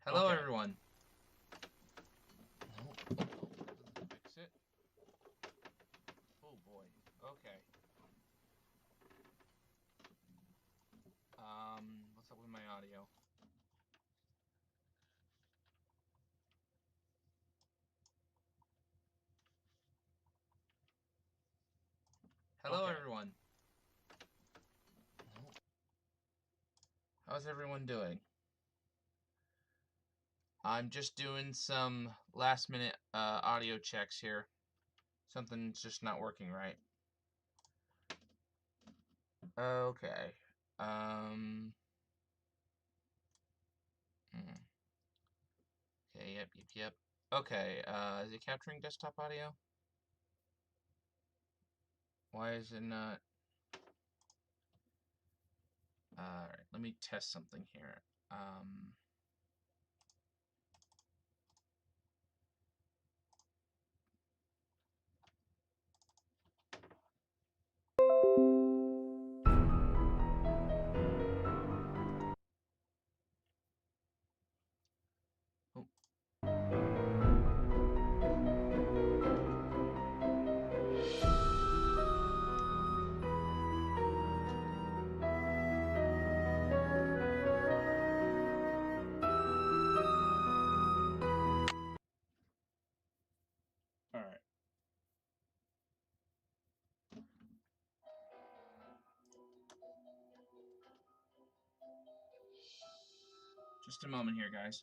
Hello, everyone. Fix it. Oh boy. Okay. What's up with my audio? Hello, everyone. How's everyone doing? I'm just doing some last-minute audio checks here. Something's just not working right. Okay. Okay, yep. Okay, is it capturing desktop audio? Why is it not? Alright, let me test something here. Alright. Just a moment here, guys.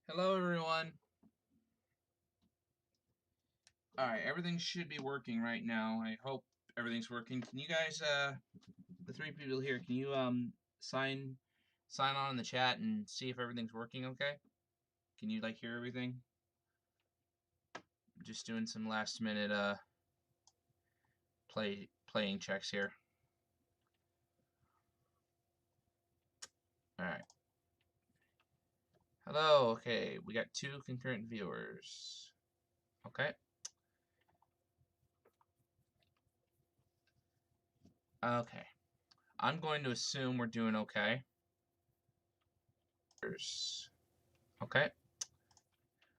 Hello, everyone. Alright, everything should be working right now. I hope everything's working. Can you guys, the three people here, can you, sign on in the chat and see if everything's working okay? Can you, like, hear everything? I'm just doing some last minute, playing checks here. Alright. Hello, okay, we got 2 concurrent viewers. Okay. Okay. I'm going to assume we're doing okay. Okay.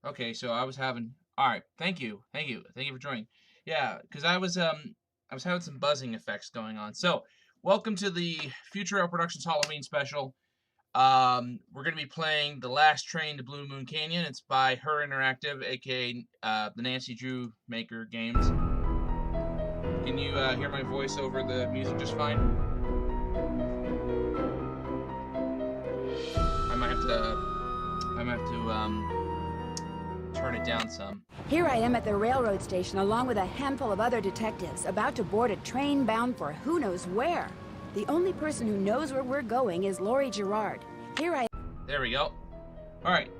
Okay, so I was having... Alright, thank you for joining. Yeah, because I was having some buzzing effects going on. So, welcome to the FutureRail's Productions Halloween special. We're going to be playing The Last Train to Blue Moon Canyon. It's by Her Interactive, aka the Nancy Drew Maker Games. Can you hear my voice over the music just fine? I might have to turn it down some. Here I am at the railroad station along with a handful of other detectives about to board a train bound for who knows where. The only person who knows where we're going is Lori Gerard. There we go. Alright.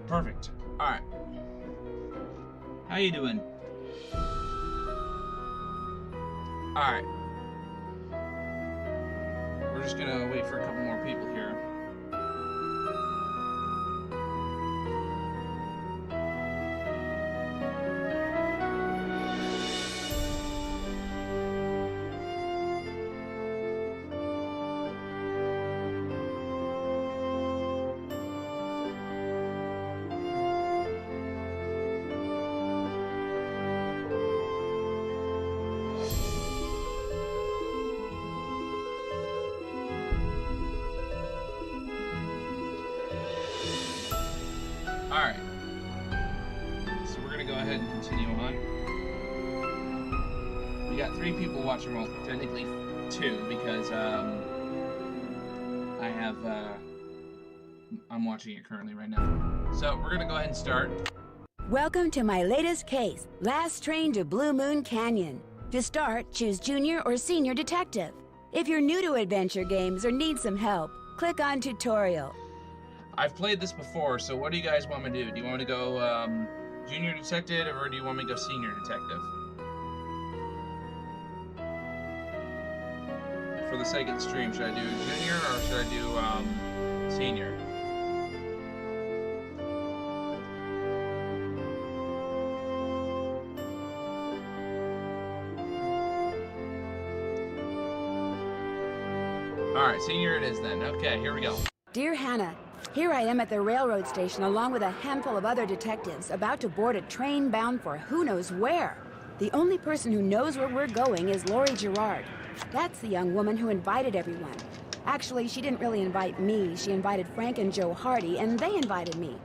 Perfect. Alright. How you doing? Alright. We're just gonna wait for a couple more people here. Alright, so we're going to go ahead and continue on. We got 3 people watching, well, technically 2, because I'm watching it currently right now. So we're going to go ahead and start. Welcome to my latest case, Last Train to Blue Moon Canyon. To start, choose Junior or Senior Detective. If you're new to adventure games or need some help, click on Tutorial. I've played this before, so what do you guys want me to do? Do you want me to go Junior Detective, or do you want me to go Senior Detective? For the sake of the stream, should I do Junior or should I do Senior? Alright, Senior it is then. Okay, here we go. Dear Hannah, here I am at the railroad station along with a handful of other detectives about to board a train bound for who knows where. The only person who knows where we're going is Lori Gerard. That's the young woman who invited everyone. Actually, she didn't really invite me. She invited Frank and Joe Hardy, and they invited me.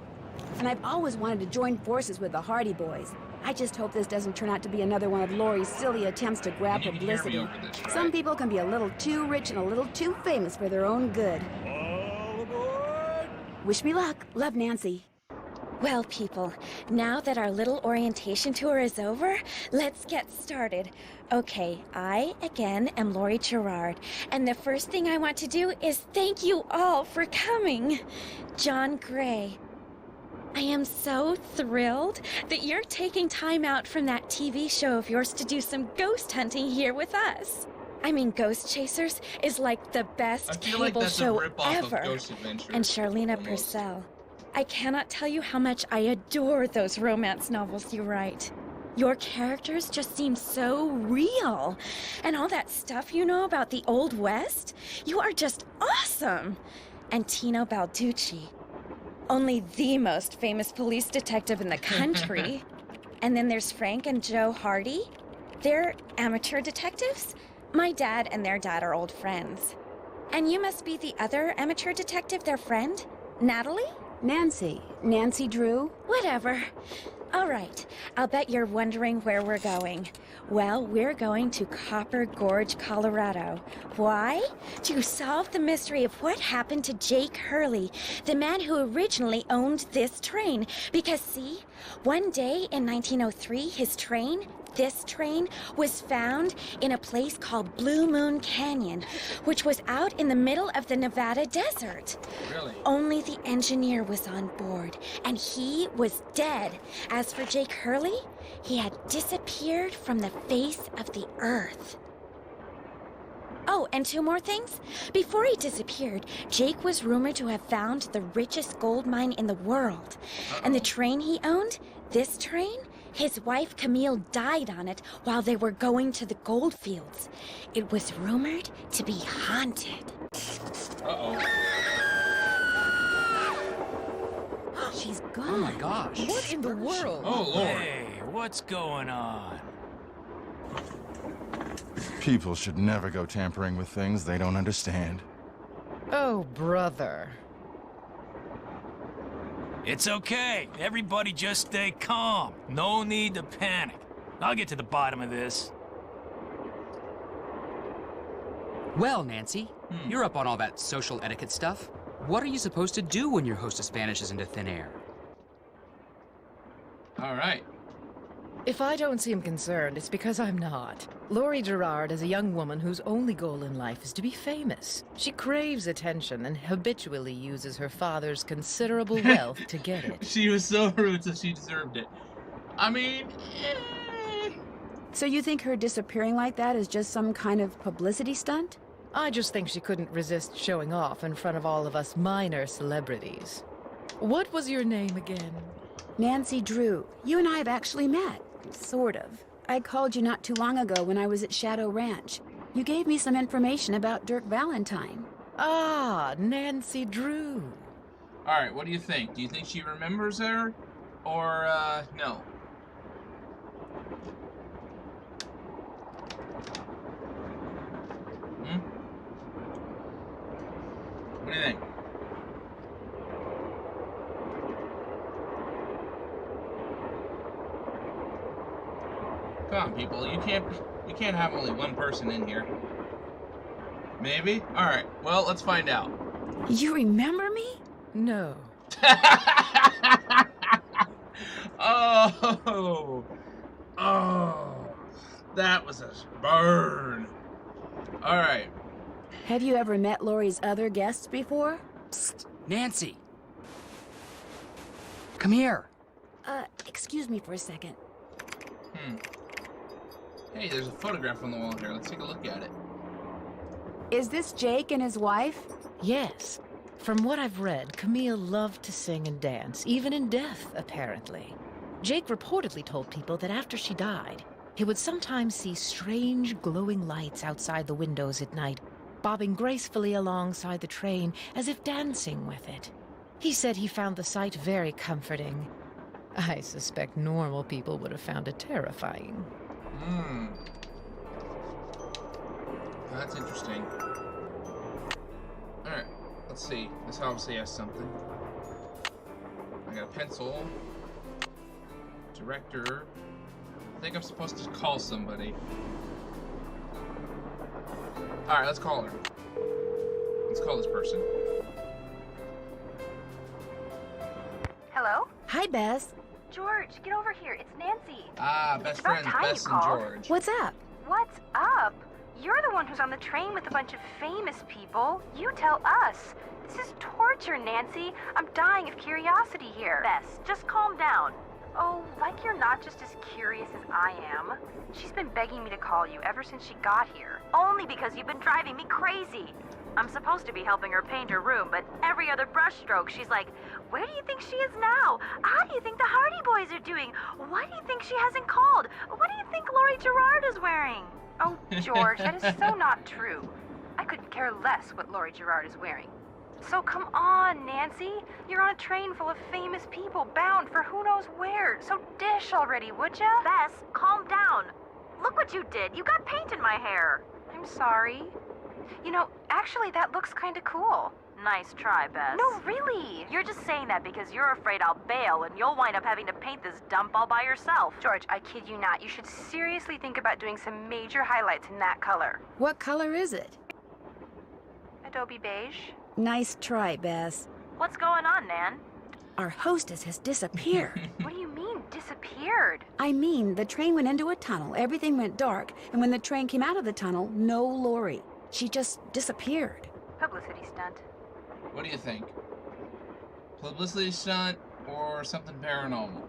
And I've always wanted to join forces with the Hardy Boys. I just hope this doesn't turn out to be another one of Lori's silly attempts to grab You need to hear me publicity. over this, right? Some people can be a little too rich and a little too famous for their own good. All aboard! Wish me luck. Love, Nancy. Well, people, now that our little orientation tour is over, let's get started. Okay, I, again, am Lori Gerard, and the first thing I want to do is thank you all for coming. John Gray. I am so thrilled that you're taking time out from that TV show of yours to do some ghost hunting here with us. I mean, Ghost Chasers is like the best I feel like cable that's show a ripoff ever. of Ghost Adventure. And Charlena almost. Purcell. I cannot tell you how much I adore those romance novels you write. Your characters just seem so real. And all that stuff you know about the Old West, you are just awesome. And Tino Balducci, only the most famous police detective in the country. And then there's Frank and Joe Hardy. They're amateur detectives. My dad and their dad are old friends. And you must be the other amateur detective, their friend, Natalie? Nancy. Nancy Drew? Whatever. All right, I'll bet you're wondering where we're going. Well, we're going to Copper Gorge, Colorado. Why? To solve the mystery of what happened to Jake Hurley, the man who originally owned this train. Because see, one day in 1903, this train was found in a place called Blue Moon Canyon, which was out in the middle of the Nevada desert. Really? Only the engineer was on board, and he was dead. As for Jake Hurley, he had disappeared from the face of the earth. Oh, and two more things. Before he disappeared, Jake was rumored to have found the richest gold mine in the world. And the train he owned, this train, his wife Camille died on it while they were going to the gold fields. It was rumored to be haunted. Uh-oh. She's gone. Oh my gosh. What in the world? Oh, Lord. Hey, what's going on? People should never go tampering with things they don't understand. Oh, brother. It's okay. Everybody just stay calm. No need to panic. I'll get to the bottom of this. Well, Nancy, you're up on all that social etiquette stuff. What are you supposed to do when your hostess vanishes into thin air? All right. If I don't seem concerned, it's because I'm not. Lori Gerard is a young woman whose only goal in life is to be famous. She craves attention and habitually uses her father's considerable wealth to get it. She was so rude, so she deserved it. I mean, eh. So you think her disappearing like that is just some kind of publicity stunt? I just think she couldn't resist showing off in front of all of us minor celebrities. What was your name again? Nancy Drew. You and I have actually met. Sort of. I called you not too long ago when I was at Shadow Ranch. You gave me some information about Dirk Valentine. Ah, Nancy Drew. All right, what do you think? Do you think she remembers her? Or, no? Hmm? What do you think? Come on, people. You can't have only one person in here. Maybe? All right. Well, let's find out. You remember me? No. Oh. Oh. That was a burn. All right. Have you ever met Lori's other guests before? Psst, Nancy. Come here. Excuse me for a second. Hey, there's a photograph on the wall here. Let's take a look at it. Is this Jake and his wife? Yes. From what I've read, Camille loved to sing and dance, even in death, apparently. Jake reportedly told people that after she died, he would sometimes see strange glowing lights outside the windows at night, bobbing gracefully alongside the train as if dancing with it. He said he found the sight very comforting. I suspect normal people would have found it terrifying. Hmm. That's interesting. Alright, let's see. This obviously has something. I got a pencil. Director. I think I'm supposed to call somebody. Alright, let's call her. Let's call this person. Hello? Hi, Bess. George, get over here. It's Nancy. Ah, best about friends, time you Bess and called. George. What's up? What's up? You're the one who's on the train with a bunch of famous people. You tell us. This is torture, Nancy. I'm dying of curiosity here. Bess, just calm down. Oh, like you're not just as curious as I am. She's been begging me to call you ever since she got here. Only because you've been driving me crazy. I'm supposed to be helping her paint her room, but every other brushstroke, she's like, where do you think she is now? How do you think the Hardy Boys are doing? Why do you think she hasn't called? What do you think Laurie Gerard is wearing? Oh, George, that is so not true. I couldn't care less what Laurie Gerard is wearing. So come on, Nancy. You're on a train full of famous people bound for who knows where. So dish already, would ya? Bess, calm down. Look what you did. You got paint in my hair. I'm sorry. You know, actually, that looks kind of cool. Nice try, Bess. No, really. You're just saying that because you're afraid I'll bail and you'll wind up having to paint this dump all by yourself. George, I kid you not. You should seriously think about doing some major highlights in that color. What color is it? Adobe beige. Nice try, Bess. What's going on, Nan? Our hostess has disappeared. What do you mean, disappeared? I mean, the train went into a tunnel, everything went dark, and when the train came out of the tunnel, no Laurie. She just disappeared. Publicity stunt. What do you think? Publicity stunt or something paranormal?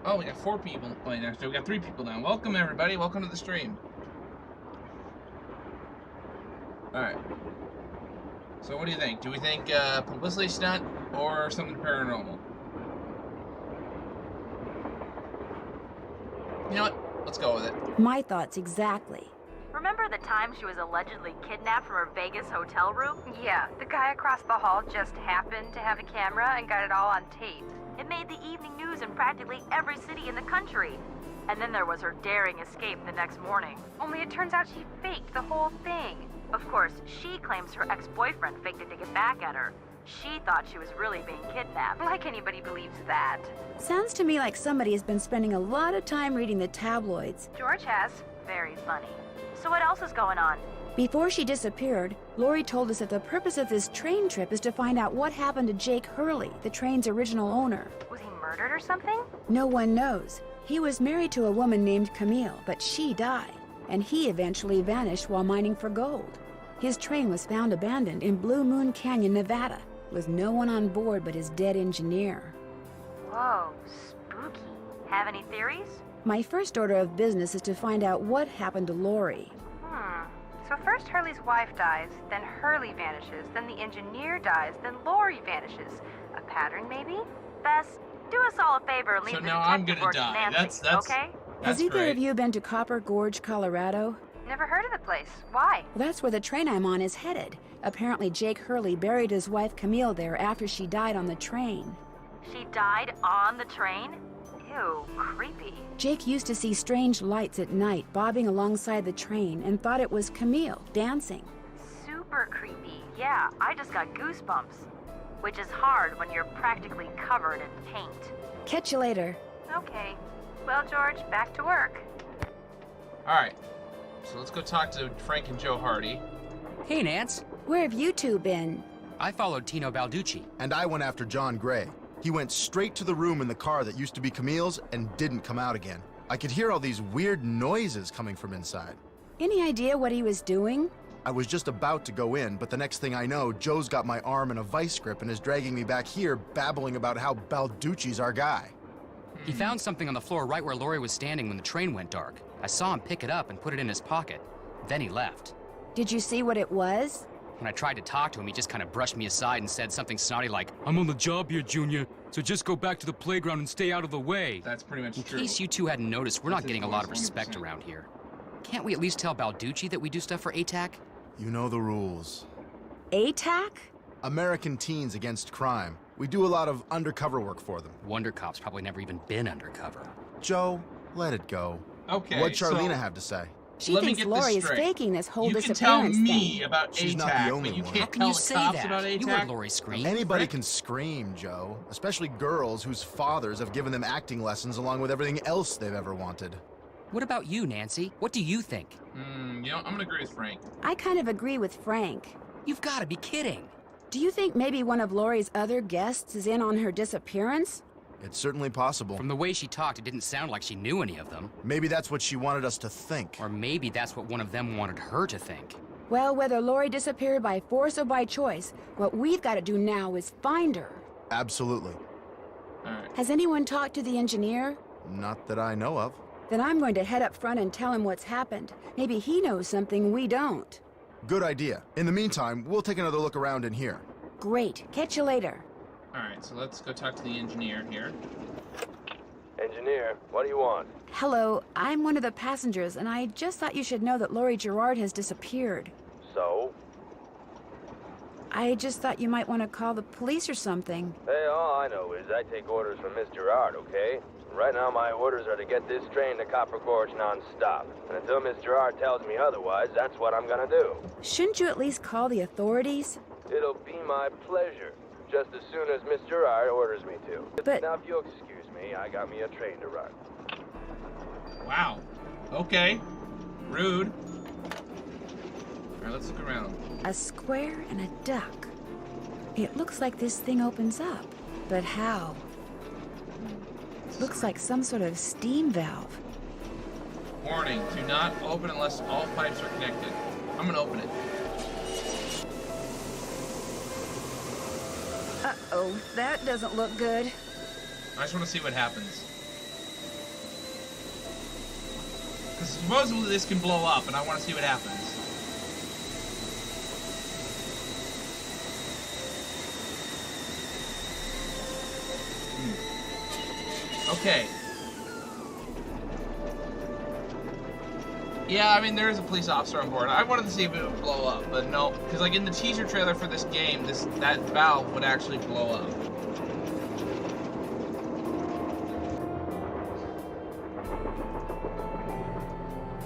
Oh, we got 4 people. Wait, actually, we got 3 people now. Welcome, everybody. Welcome to the stream. Alright. So, what do you think? Do we think publicity stunt or something paranormal? You know what? Let's go with it. My thoughts exactly. Remember the time she was allegedly kidnapped from her Vegas hotel room? Yeah, the guy across the hall just happened to have a camera and got it all on tape. It made the evening news in practically every city in the country. And then there was her daring escape the next morning. Only it turns out she faked the whole thing. Of course, she claims her ex-boyfriend faked it to get back at her. She thought she was really being kidnapped. Like anybody believes that. Sounds to me like somebody has been spending a lot of time reading the tabloids. George has. Very funny. So what else is going on? Before she disappeared, Laurie told us that the purpose of this train trip is to find out what happened to Jake Hurley, the train's original owner. Was he murdered or something? No one knows. He was married to a woman named Camille, but she died, and he eventually vanished while mining for gold. His train was found abandoned in Blue Moon Canyon, Nevada, with no one on board but his dead engineer. Whoa, spooky. Have any theories? My first order of business is to find out what happened to Laurie. So first Hurley's wife dies, then Hurley vanishes, then the engineer dies, then Laurie vanishes. A pattern, maybe? Bess, do us all a favor and leave So the now I'm detective gonna work to die. Nancy, That's okay? Has either great. of you been to Copper Gorge, Colorado? Never heard of the place. Why? Well, that's where the train I'm on is headed. Apparently Jake Hurley buried his wife Camille there after she died on the train. She died on the train? Ew, creepy. Jake used to see strange lights at night bobbing alongside the train and thought it was Camille dancing. Super creepy. Yeah, I just got goosebumps. Which is hard when you're practically covered in paint. Catch you later. Okay. Well, George, back to work. Alright. So let's go talk to Frank and Joe Hardy. Hey, Nance. Where have you two been? I followed Tino Balducci. And I went after John Gray. He went straight to the room in the car that used to be Camille's and didn't come out again. I could hear all these weird noises coming from inside. Any idea what he was doing? I was just about to go in, but the next thing I know, Joe's got my arm in a vice grip and is dragging me back here, babbling about how Balducci's our guy. He found something on the floor right where Laurie was standing when the train went dark. I saw him pick it up and put it in his pocket. Then he left. Did you see what it was? When I tried to talk to him, he just kind of brushed me aside and said something snotty like, "I'm on the job here, Junior, so just go back to the playground and stay out of the way." That's pretty much In true. case you two hadn't noticed, we're not That's getting a his lot of voice, respect 100%. around here. Can't we at least tell Balducci that we do stuff for ATAC? You know the rules. ATAC? American Teens Against Crime. We do a lot of undercover work for them. Wonder Cop's probably never even been undercover. Joe, let it go. Okay. What'd Charlena so have to say? She let me thinks get Lori this is straight. faking this whole You can tell disappearance me thing. about She's ATAC, not the only but you one. can't How can tell you the say cops that? about ATAC. You heard Lori scream. Anybody Frick. can scream, Joe. Especially girls whose fathers have given them acting lessons along with everything else they've ever wanted. What about you, Nancy? What do you think? You know, I'm gonna agree with Frank. I kind of agree with Frank. You've got to be kidding. Do you think maybe one of Lori's other guests is in on her disappearance? It's certainly possible. From the way she talked, it didn't sound like she knew any of them. Maybe that's what she wanted us to think. Or maybe that's what one of them wanted her to think. Well, whether Lori disappeared by force or by choice, what we've got to do now is find her. Absolutely. All right. Has anyone talked to the engineer? Not that I know of. Then I'm going to head up front and tell him what's happened. Maybe he knows something we don't. Good idea. In the meantime, we'll take another look around in here. Great. Catch you later. All right. So let's go talk to the engineer here. Engineer, what do you want? Hello, I'm one of the passengers, and I just thought you should know that Lori Gerard has disappeared. So? I just thought you might want to call the police or something. Hey, all I know is I take orders from Miss Gerard, okay? Right now my orders are to get this train to Copper Gorge non-stop. And until Miss Gerard tells me otherwise, that's what I'm gonna do. Shouldn't you at least call the authorities? It'll be my pleasure, just as soon as Miss Gerard orders me to. But- Now, if you'll excuse me, I got me a train to run. Wow. Okay. Rude. All right. Let's look around. A square and a duck. It looks like this thing opens up. But how? Looks like some sort of steam valve. Warning: do not open unless all pipes are connected. I'm gonna open it. Uh-oh, that doesn't look good. I just want to see what happens. Because supposedly this can blow up, and I want to see what happens. Okay. Yeah, I mean, there is a police officer on board. I wanted to see if it would blow up, but no. Because, like, in the teaser trailer for this game, that valve would actually blow up.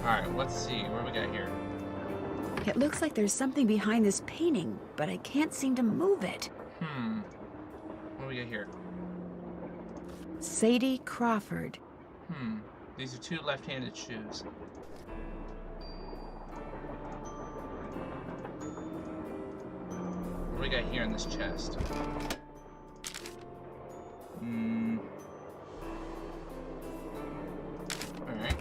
Alright, let's see. What do we got here? It looks like there's something behind this painting, but I can't seem to move it. What do we got here? Sadie Crawford. These are two left-handed shoes. What do we got here in this chest? Alright.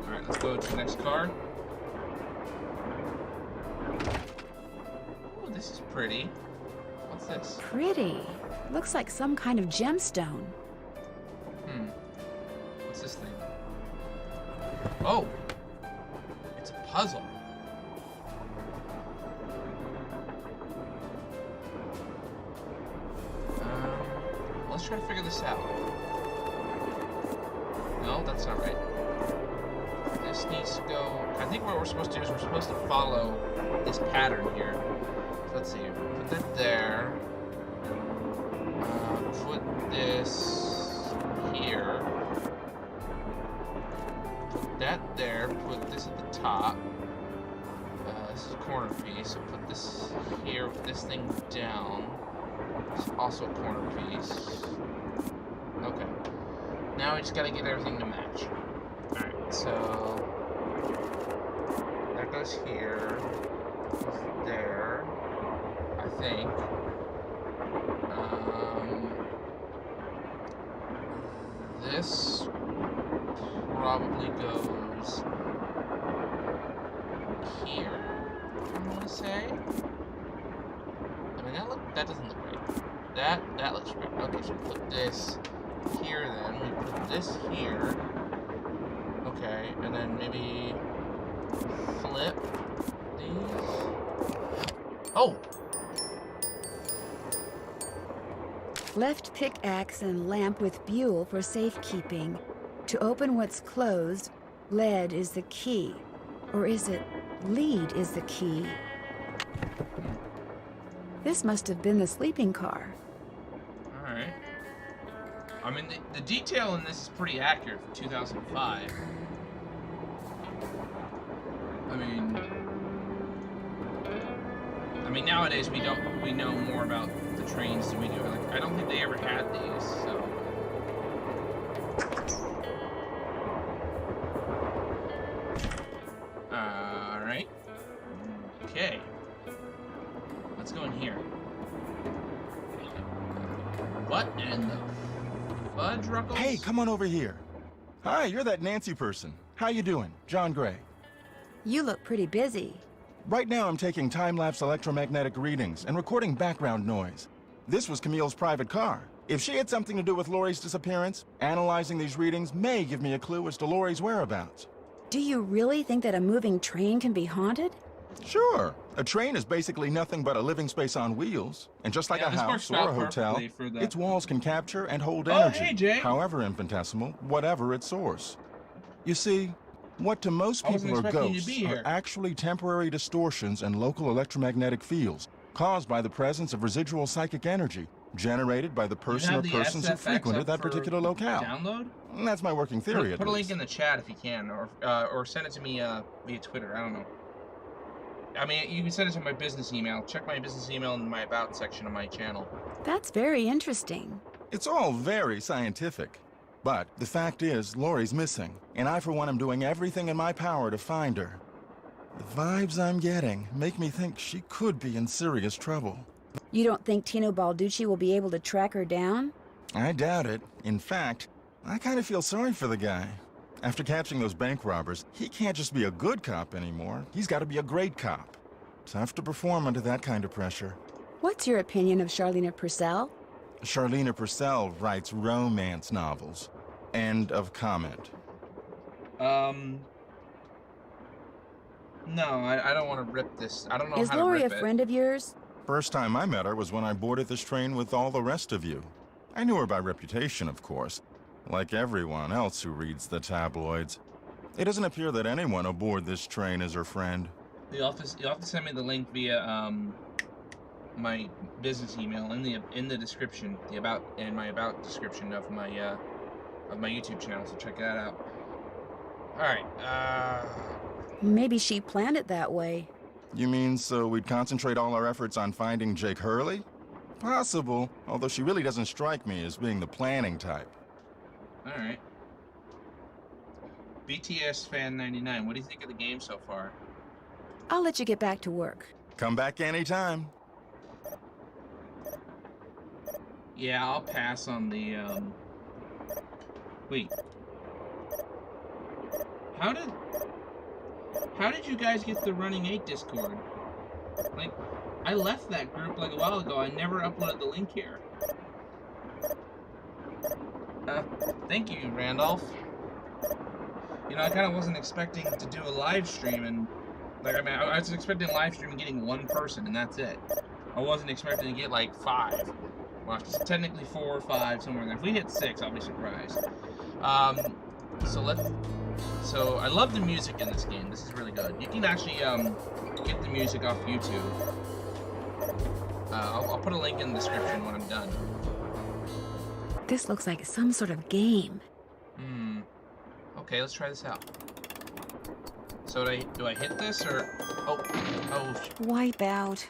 Alright, let's go to the next card. Oh, this is pretty. What's this? Pretty. Looks like some kind of gemstone. What's this thing? Oh! It's a puzzle. Let's try to figure this out. No, that's not right. This needs to go... I think what we're supposed to do is we're supposed to follow this pattern here. So let's see. Put that there. Put this here. Put that there. Put this at the top. This is a corner piece. So put this here. Put this thing down. It's also a corner piece. Okay. Now we just gotta get everything to match. Alright, so... that goes here. Goes there. I think. This probably goes here, I want to say. I mean, that doesn't look right. That looks right. Okay, so we put this here then. We put this here. Okay, and then maybe flip these. Oh! Left pickaxe and lamp with buhl for safekeeping. To open what's closed, lead is the key. Or is it lead is the key? This must have been the sleeping car. Alright. I mean, the detail in this is pretty accurate for 2005. I mean, nowadays we know more about the trains than we do. Like, I don't think they ever had these, so. Alright. Okay. Let's go in here. What in the fudge, Ruckles? Hey, come on over here. Hi, you're that Nancy person. How you doing? John Gray. You look pretty busy. Right now I'm taking time-lapse electromagnetic readings and recording background noise. This was Camille's private car. If she had something to do with Lori's disappearance, analyzing these readings may give me a clue as to Lori's whereabouts. Do you really think that a moving train can be haunted? Sure. A train is basically nothing but a living space on wheels. And just like a house or a hotel, its walls can capture and hold energy, hey, Jay. however infinitesimal, whatever its source. You see, what to most people are ghosts are actually temporary distortions in local electromagnetic fields caused by the presence of residual psychic energy generated by the person or persons who frequented that particular locale. Download? That's my working theory, Put a link in the chat if you can, or send it to me via Twitter. I don't know. I mean, you can send it to my business email. Check my business email in my About section of my channel. That's very interesting. It's all very scientific. But the fact is, Lori's missing, and I, for one, am doing everything in my power to find her. The vibes I'm getting make me think she could be in serious trouble. You don't think Tino Balducci will be able to track her down? I doubt it. In fact, I kind of feel sorry for the guy. After catching those bank robbers, he can't just be a good cop anymore. He's got to be a great cop. Tough to perform under that kind of pressure. What's your opinion of Charlena Purcell? Charlena Purcell writes romance novels. End of comment. No, I don't want to rip this. I don't know Is how to Lori rip a it. friend of yours? First time I met her was when I boarded this train with all the rest of you. I knew her by reputation, of course, like everyone else who reads the tabloids. It doesn't appear that anyone aboard this train is her friend. You'll have to send me the link via my business email in the description, my about description of my YouTube channel. So check that out. All right. Maybe she planned it that way. You mean so we'd concentrate all our efforts on finding Jake Hurley? Possible, although she really doesn't strike me as being the planning type. All right. BTS Fan 99. What do you think of the game so far? I'll let you get back to work. Come back anytime. Yeah, I'll pass on the, Wait. How did you guys get the Running 8 Discord? Like, I left that group like a while ago. I never uploaded the link here. Thank you, Randolph. You know, I kind of wasn't expecting to do a live stream and... Like, I mean, I was expecting a live stream and getting one person, and that's it. I wasn't expecting to get, like, 5. Well, it's technically 4 or 5, somewhere in there. If we hit 6, I'll be surprised. So I love the music in this game. This is really good. You can actually, get the music off YouTube. I'll put a link in the description when I'm done. This looks like some sort of game. Okay, let's try this out. So do I hit this or... Oh. Wipe out.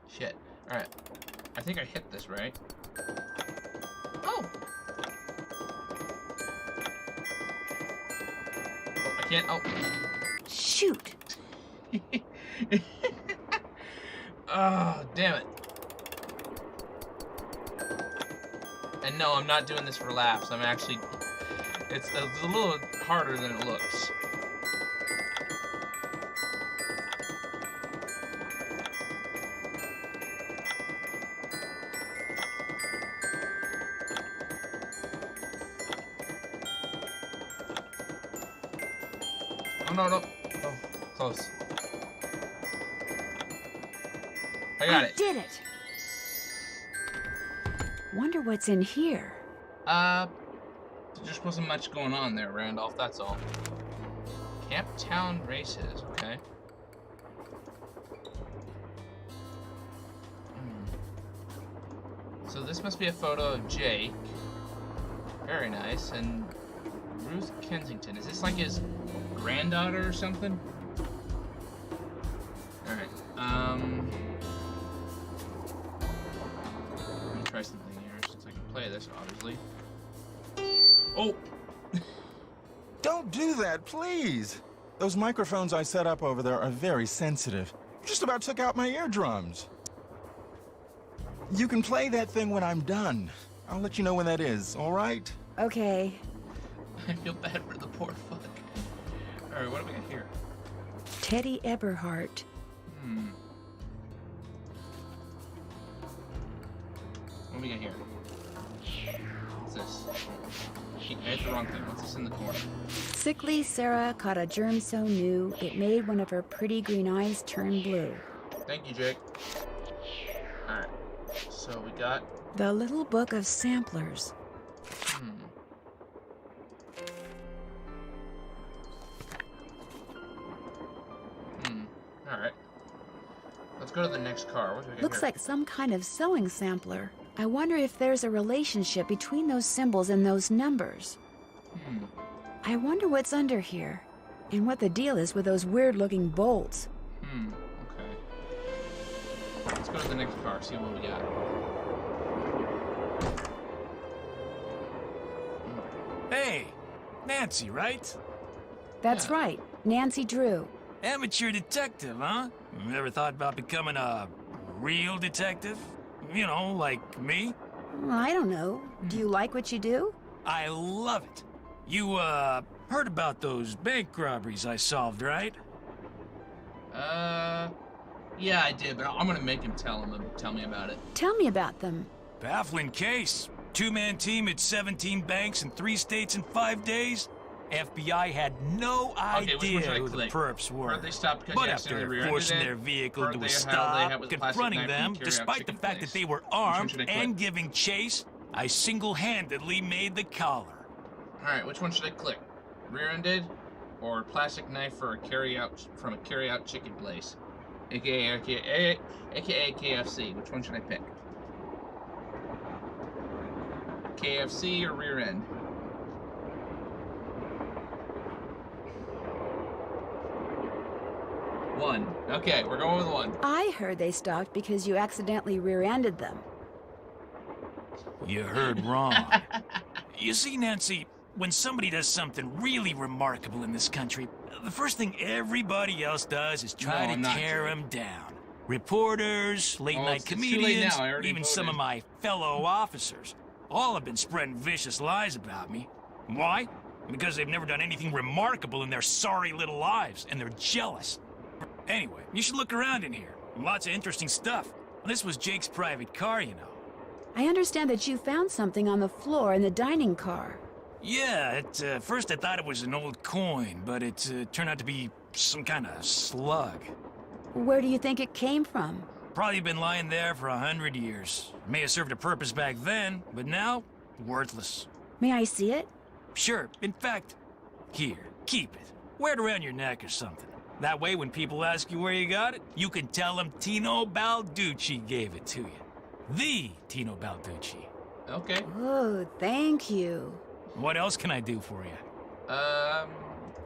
Shit. Alright. I think I hit this, right? Oh! I can't... Oh. Shoot! Oh, damn it. And no, I'm not doing this for laughs. I'm actually... It's a little harder than it looks. Oh, no. Oh, close. I got it. Did it! Wonder what's in here. just wasn't much going on there, Randolph, that's all. Camp Town Races, okay. So this must be a photo of Jake. Very nice. And Ruth Kensington. Is this like his granddaughter or something? Alright. Let me try something here since I can play this, obviously. Oh! Don't do that, please. Those microphones I set up over there are very sensitive. Just about took out my eardrums. You can play that thing when I'm done. I'll let you know when that is, all right? Okay. I feel bad for the poor fuck. Alright, what do we got here? Teddy Eberhardt. What do we got here? What's this? I hit the wrong thing. What's this in the corner? Sickly Sarah caught a germ so new, it made one of her pretty green eyes turn blue. Thank you, Jake. Alright. So we got... The Little Book of Samplers. Alright. Let's go to the next car. What do we got Looks here? like some kind of sewing sampler. I wonder if there's a relationship between those symbols and those numbers. I wonder what's under here, and what the deal is with those weird-looking bolts. Okay. Let's go to the next car, see what we got. Hey, Nancy, right? That's right, Nancy Drew. Amateur detective, huh? Ever thought about becoming a real detective? You know, like me? I don't know. Do you like what you do? I love it. You, heard about those bank robberies I solved, right? Yeah, I did, but I'm gonna make him tell me about it. Tell me about them. Baffling case. Two-man team at 17 banks in 3 states in 5 days. FBI had no idea who the perps were. But after forcing their vehicle to a stop, confronting them, despite the fact that they were armed and giving chase, I single-handedly made the collar. Alright, which one should I click? Rear-ended or plastic knife for a from a carry-out chicken place? AKA KFC. Which one should I pick? KFC or rear end? One. Okay, we're going with one. I heard they stopped because you accidentally rear-ended them. You heard wrong. You see, Nancy, when somebody does something really remarkable in this country, the first thing everybody else does is try to tear them down. Reporters, late-night comedians, even some of my fellow officers, all have been spreading vicious lies about me. Why? Because they've never done anything remarkable in their sorry little lives, and they're jealous. Anyway, you should look around in here. Lots of interesting stuff. This was Jake's private car, you know. I understand that you found something on the floor in the dining car. Yeah, at first I thought it was an old coin, but it turned out to be some kind of slug. Where do you think it came from? Probably been lying there for 100 years. May have served a purpose back then, but now, worthless. May I see it? Sure. In fact, here, keep it. Wear it around your neck or something. That way, when people ask you where you got it, you can tell them Tino Balducci gave it to you. The Tino Balducci. Okay. Oh, thank you. What else can I do for you?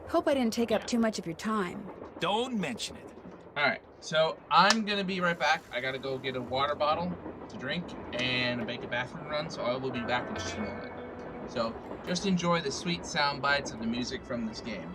Hope I didn't take up too much of your time. Don't mention it. Alright, so I'm gonna be right back. I gotta go get a water bottle to drink and make a bathroom run, so I will be back in just a moment. So, just enjoy the sweet sound bites of the music from this game.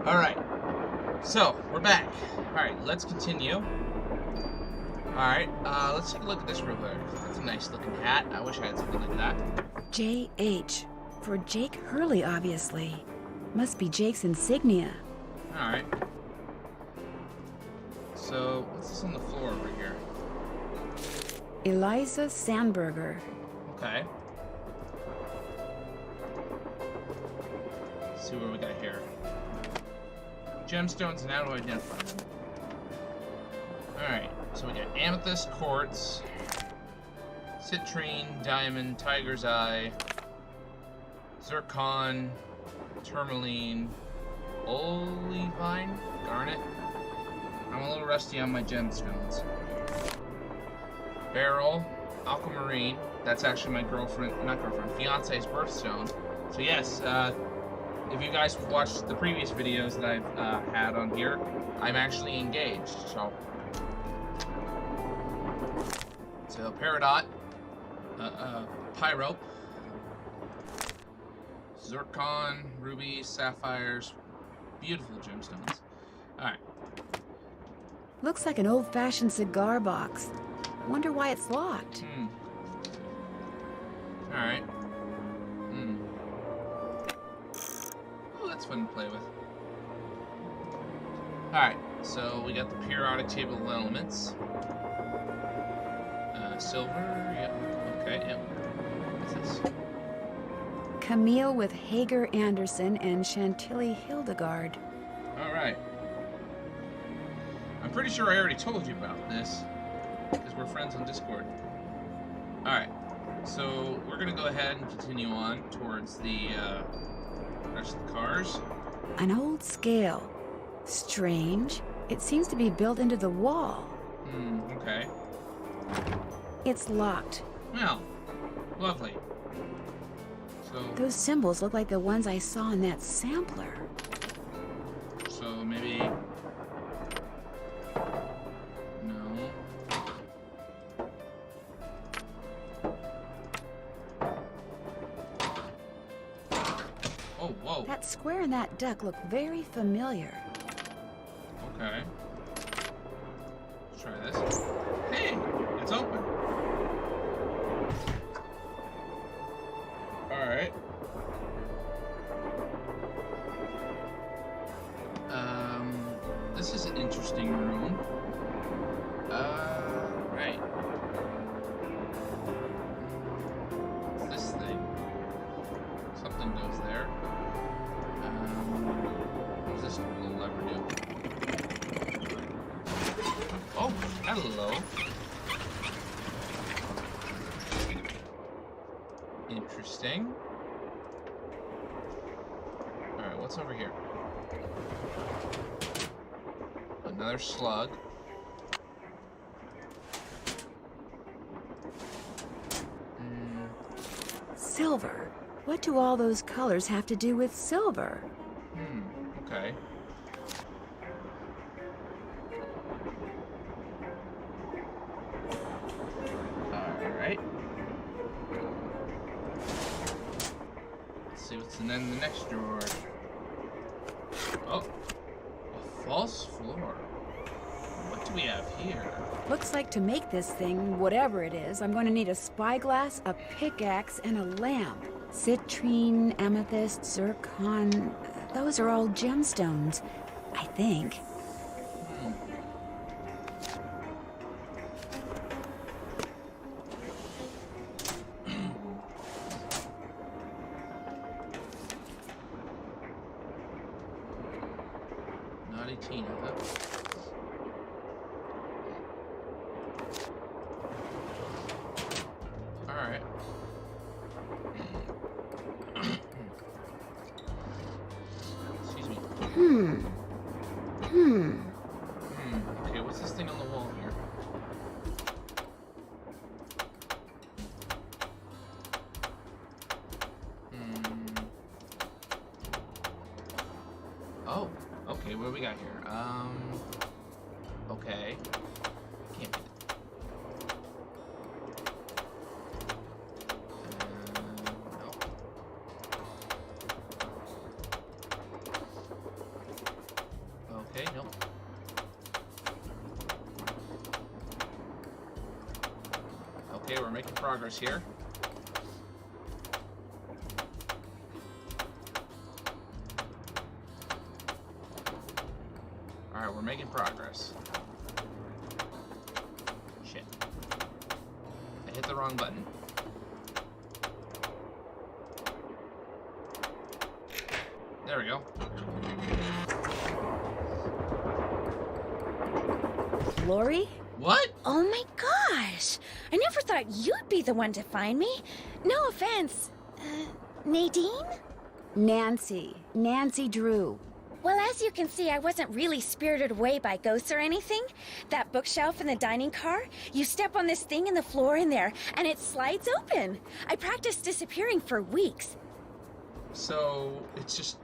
Alright. So, we're back. Alright, let's continue. Alright, let's take a look at this real quick. That's a nice looking hat. I wish I had something like that. J.H. For Jake Hurley, obviously. Must be Jake's insignia. Alright. So, what's this on the floor over here? Eliza Sandberger. Okay. Let's see what we got here. Gemstones and how to identify them. Alright, so we got amethyst, quartz, citrine, diamond, tiger's eye, zircon, tourmaline, olivine, garnet. I'm a little rusty on my gemstones. Beryl, aquamarine. That's actually my fiance's birthstone. So yes, if you guys watched the previous videos that I've had on here, I'm actually engaged. So peridot, pyrope, zircon, rubies, sapphires, beautiful gemstones. All right. Looks like an old-fashioned cigar box. Wonder why it's locked. All right. Oh, that's fun to play with. All right. So we got the periodic table of elements. Silver. Yep. Okay. Yep. What's this? Camille with Hager Anderson and Chantilly Hildegard. All right. I'm pretty sure I already told you about this because we're friends on Discord. All right. So we're gonna go ahead and continue on towards the rest of the cars. An old scale. Strange. It seems to be built into the wall. Okay. It's locked. Well, lovely. So those symbols look like the ones I saw in that sampler. So maybe no. Oh, whoa. That square and that duck look very familiar. Okay. Let's try this. Hey, it's open. Alright. This is an interesting room. Right. What's this thing? Something goes there. What does this little lever do? Oh, hello. Interesting. Alright, what's over here? Another slug. Silver. What do all those colors have to do with silver? Okay. Alright. Let's see what's in the next drawer. Oh. A false floor. What do we have here? Looks like to make this thing, whatever it is, I'm going to need a spyglass, a pickaxe, and a lamp. Citrine, amethyst, zircon, those are all gemstones, I think. Naughty Tina, huh? Alright. Excuse me. Okay, what's this thing on the wall here? Oh, okay, what do we got here? Okay. Can't be progress here. Alright, we're making progress. Shit. I hit the wrong button. There we go. Lori? What? Oh my gosh! I never thought you'd be the one to find me. No offense. Nadine? Nancy. Nancy Drew. Well, as you can see, I wasn't really spirited away by ghosts or anything. That bookshelf in the dining car, you step on this thing in the floor in there, and it slides open. I practiced disappearing for weeks. So, it's just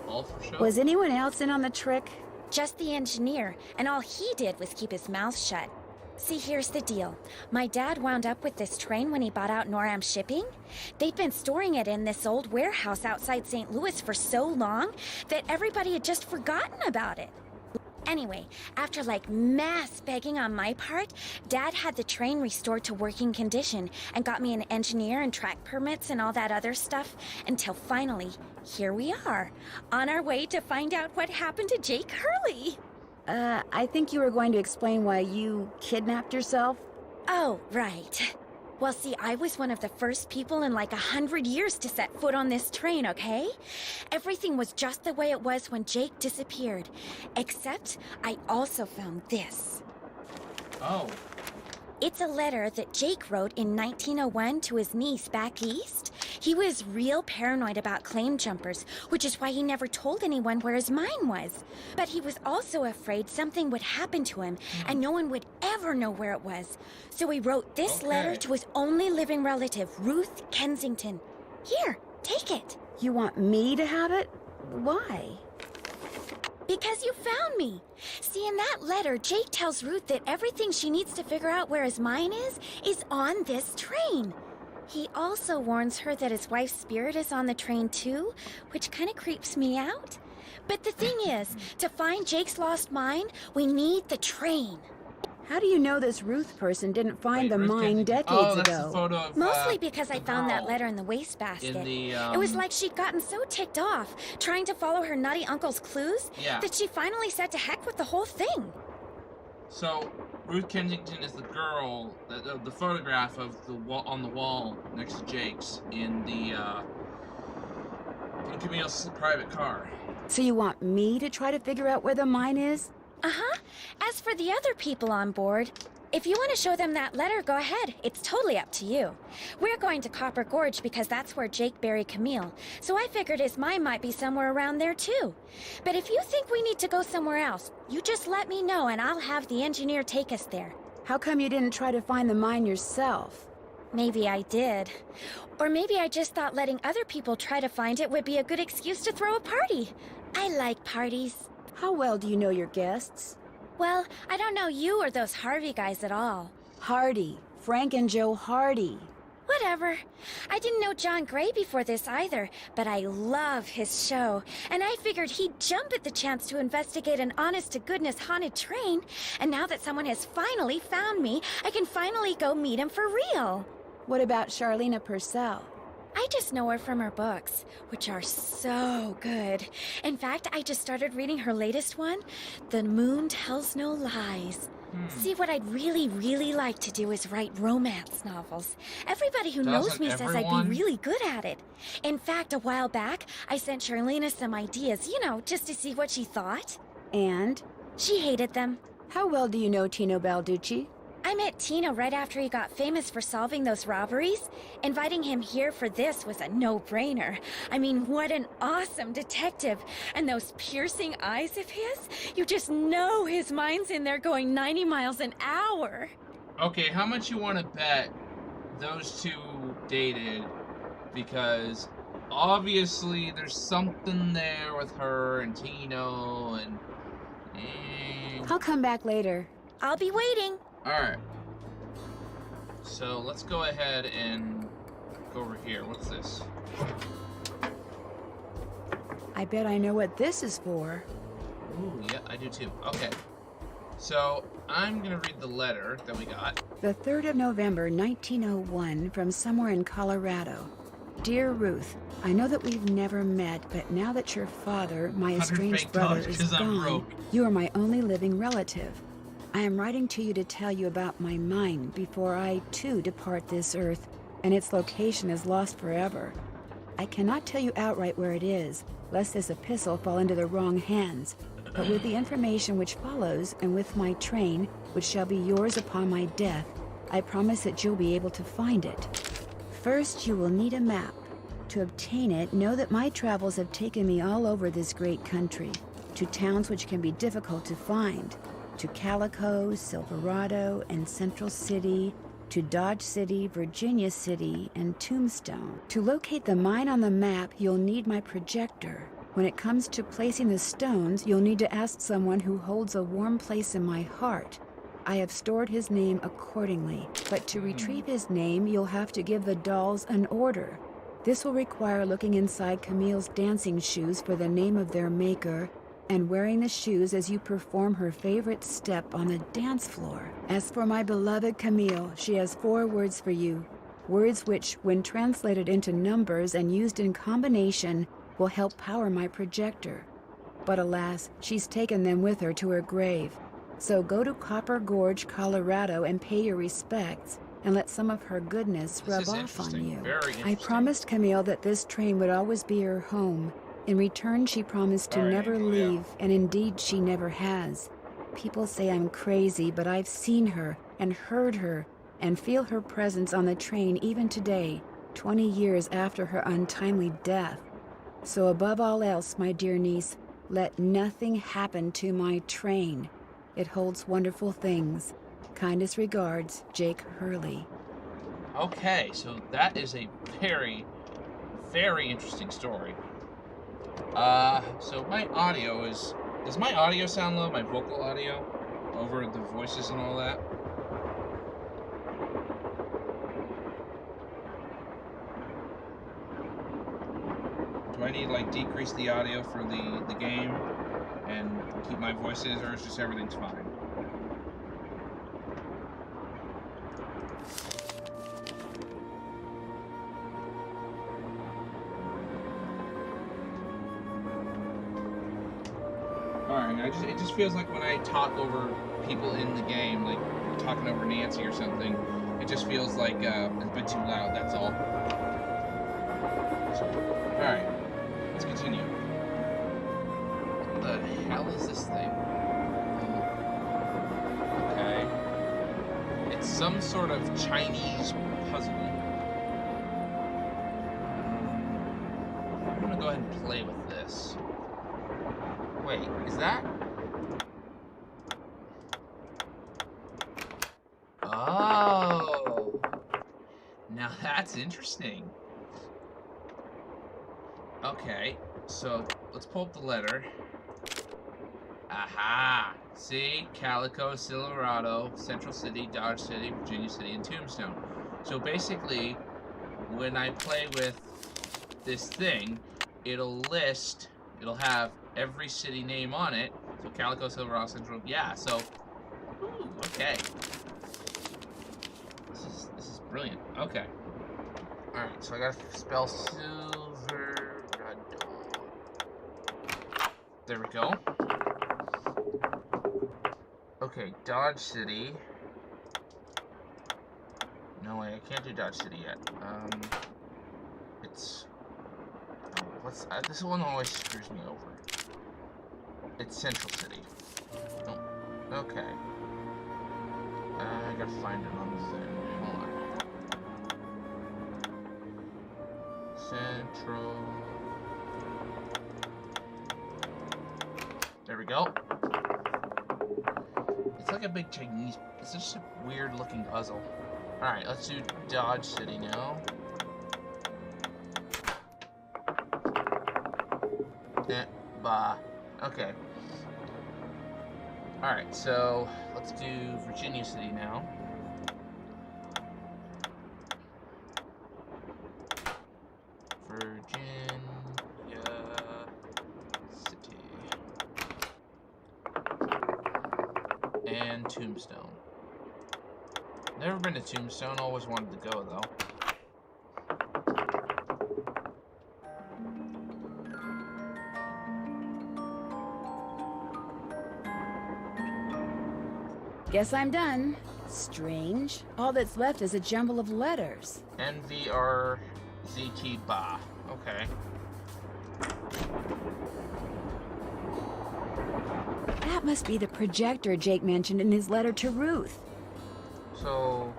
all for show? Was anyone else in on the trick? Just the engineer, and all he did was keep his mouth shut. See, here's the deal. My dad wound up with this train when he bought out Noram Shipping. They'd been storing it in this old warehouse outside St. Louis for so long that everybody had just forgotten about it. Anyway, after mass begging on my part, Dad had the train restored to working condition and got me an engineer and track permits and all that other stuff until finally, here we are, on our way to find out what happened to Jake Hurley. I think you were going to explain why you kidnapped yourself. Oh, right. Well, see, I was one of the first people in 100 years to set foot on this train, okay? Everything was just the way it was when Jake disappeared. Except, I also found this. Oh. It's a letter that Jake wrote in 1901 to his niece back east. He was real paranoid about claim jumpers, which is why he never told anyone where his mine was. But he was also afraid something would happen to him, and no one would ever know where it was. So he wrote this letter to his only living relative, Ruth Kensington. Here, take it. You want me to have it? Why? Because you found me. See, in that letter, Jake tells Ruth that everything she needs to figure out where his mine is on this train. He also warns her that his wife's spirit is on the train too, which kind of creeps me out. But the thing is, to find Jake's lost mine, we need the train. How do you know this Ruth person didn't find the mine decades that's ago? The photo of, Mostly because I found that letter in the wastebasket. It was like she'd gotten so ticked off, trying to follow her nutty uncle's clues, that she finally said to heck with the whole thing. So, Ruth Kensington is the girl, the photograph of the wall on the wall next to Jake's in Camille's private car. So you want me to try to figure out where the mine is? Uh-huh. As for the other people on board, if you want to show them that letter, go ahead. It's totally up to you. We're going to Copper Gorge because that's where Jake buried Camille, so I figured his mine might be somewhere around there too. But if you think we need to go somewhere else, you just let me know and I'll have the engineer take us there. How come you didn't try to find the mine yourself? Maybe I did. Or maybe I just thought letting other people try to find it would be a good excuse to throw a party. I like parties. How well do you know your guests? Well, I don't know you or those Harvey guys at all. Hardy. Frank and Joe Hardy. Whatever. I didn't know John Gray before this either, but I love his show, and I figured he'd jump at the chance to investigate an honest-to-goodness haunted train, and now that someone has finally found me, I can finally go meet him for real. What about Charlena Purcell? I just know her from her books, which are so good. In fact, I just started reading her latest one, The Moon Tells No Lies. See, what I'd really, really like to do is write romance novels. Everybody who knows me says I'd be really good at it. In fact, a while back, I sent Charlena some ideas, just to see what she thought. And? She hated them. How well do you know Tino Balducci? I met Tino right after he got famous for solving those robberies. Inviting him here for this was a no-brainer. I mean, what an awesome detective. And those piercing eyes of his, you just know his mind's in there going 90 miles an hour. Okay, how much you want to bet those two dated? Because obviously there's something there with her and Tino and... I'll come back later. I'll be waiting. Alright. So let's go ahead and go over here. What's this? I bet I know what this is for. Ooh, yeah, I do too. Okay. So I'm gonna read the letter that we got. The 3rd of November, 1901, from somewhere in Colorado. Dear Ruth, I know that we've never met, but now that your father, my estranged brother, is gone, you are my only living relative. I am writing to you to tell you about my mind before I, too, depart this earth, and its location is lost forever. I cannot tell you outright where it is, lest this epistle fall into the wrong hands. But with the information which follows, and with my train, which shall be yours upon my death, I promise that you'll be able to find it. First, you will need a map. To obtain it, know that my travels have taken me all over this great country, to towns which can be difficult to find, to Calico, Silverado, and Central City, to Dodge City, Virginia City, and Tombstone. To locate the mine on the map, you'll need my projector. When it comes to placing the stones, you'll need to ask someone who holds a warm place in my heart. I have stored his name accordingly, but to retrieve his name, you'll have to give the dolls an order. This will require looking inside Camille's dancing shoes for the name of their maker, and wearing the shoes as you perform her favorite step on the dance floor. As for my beloved Camille, she has 4 words for you. Words which, when translated into numbers and used in combination, will help power my projector. But alas, she's taken them with her to her grave. So go to Copper Gorge, Colorado, and pay your respects, and let some of her goodness rub off on you. I promised Camille that this train would always be her home. In return, she promised to never leave, and indeed she never has. People say I'm crazy, but I've seen her, and heard her, and feel her presence on the train even today, 20 years after her untimely death. So above all else, my dear niece, let nothing happen to my train. It holds wonderful things. Kindest regards, Jake Hurley. Okay, so that is a very, very interesting story. So my audio is... Does my audio sound low? My vocal audio? Over the voices and all that? Do I need to, like, decrease the audio for the game and keep my voices, or is just everything's fine? Alright, it just feels like when I talk over people in the game, like talking over Nancy or something, it just feels like it's a bit too loud, that's all. Alright, let's continue. What the hell is this thing? Okay. It's some sort of Chinese puzzle. I'm gonna go ahead and play with this. Wait, is that? Oh! Now that's interesting. Okay, so let's pull up the letter. Aha! See? Calico, Silverado, Central City, Dodge City, Virginia City, and Tombstone. So basically, when I play with this thing, it'll have every city name on it. So Calico, Silverado, Central, yeah, so, ooh, okay. This is brilliant. Okay. Alright, so I gotta spell Silverado. There we go. Okay, Dodge City. No way, I can't do Dodge City yet. It's... this one always screws me over. It's Central City. Oh, okay. I gotta find it on the thing. Hold on. Central. There we go. It's like a big Chinese. It's just a weird looking puzzle. Alright, let's do Dodge City now. Bah. Okay. Alright, so let's do Virginia City now. Virginia City. and Tombstone. Never been to Tombstone, always wanted to go though. Guess I'm done. Strange. All that's left is a jumble of letters. NVRZT Ba. Okay. That must be the projector Jake mentioned in his letter to Ruth. So,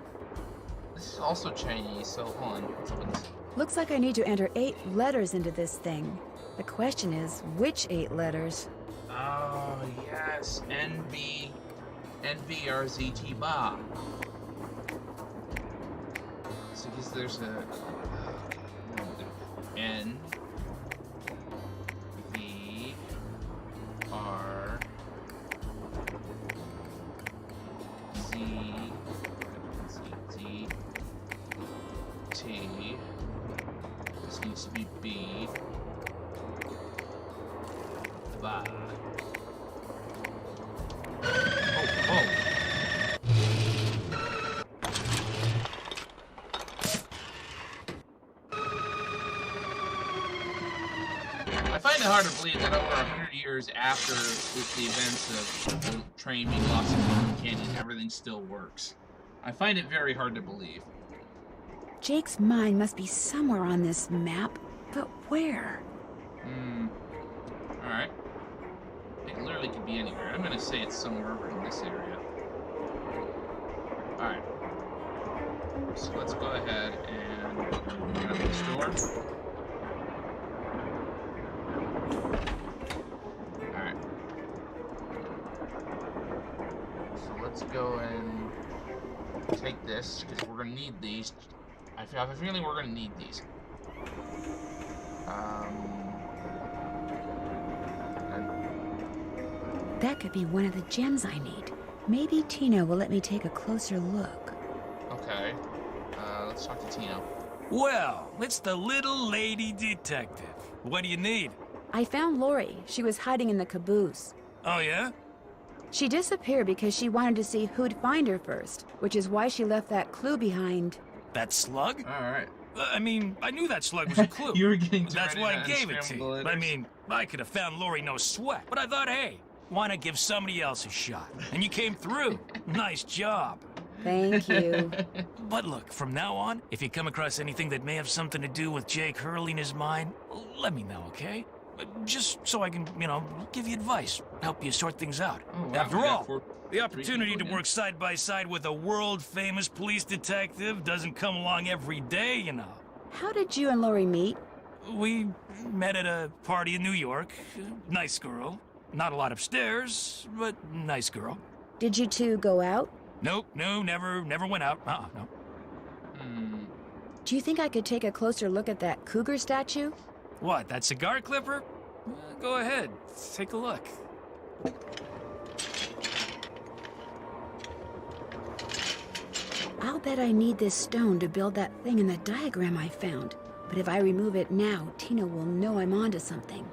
this is also Chinese, so hold on. Let's open this. Looks like I need to enter 8 letters into this thing. The question is, which 8 letters? Oh, yes. NVRZT Ba. So, because there's a... N... V... R... Z... Z... T... This needs to be B... Ba... I find it hard to believe that over 100 years after the events of the train being lost in Blue Canyon, everything still works. I find it very hard to believe. Jake's mine must be somewhere on this map, but where? Alright. It literally could be anywhere. I'm gonna say it's somewhere over in this area. Alright. So let's go ahead and open up this door. Alright. So let's go and take this, because we're gonna need these. I have a feeling we're gonna need these. That could be one of the gems I need. Maybe Tino will let me take a closer look. Okay. Let's talk to Tino. Well, it's the little lady detective. What do you need? I found Lori. She was hiding in the caboose. Oh, yeah? She disappeared because she wanted to see who'd find her first, which is why she left that clue behind. That slug? Alright. I mean, I knew that slug was a clue. You were getting to That's write why it I down gave and it to scramble you. the I letters. mean, I could have found Lori no sweat. But I thought, hey, why not give somebody else a shot? And you came through. Nice job. Thank you. But look, from now on, if you come across anything that may have something to do with Jake hurling his mind, let me know, okay? Just so I can, give you advice, help you sort things out. Oh, wow. After We got all, the opportunity to work side by side with a world-famous police detective doesn't come along every day, you know. How did you and Lori meet? We met at a party in New York. Nice girl. Not a lot upstairs, but nice girl. Did you two go out? Nope, no, never went out. No. Do you think I could take a closer look at that cougar statue? What, that cigar clipper? Go ahead, take a look. I'll bet I need this stone to build that thing in the diagram I found. But if I remove it now, Tina will know I'm onto something.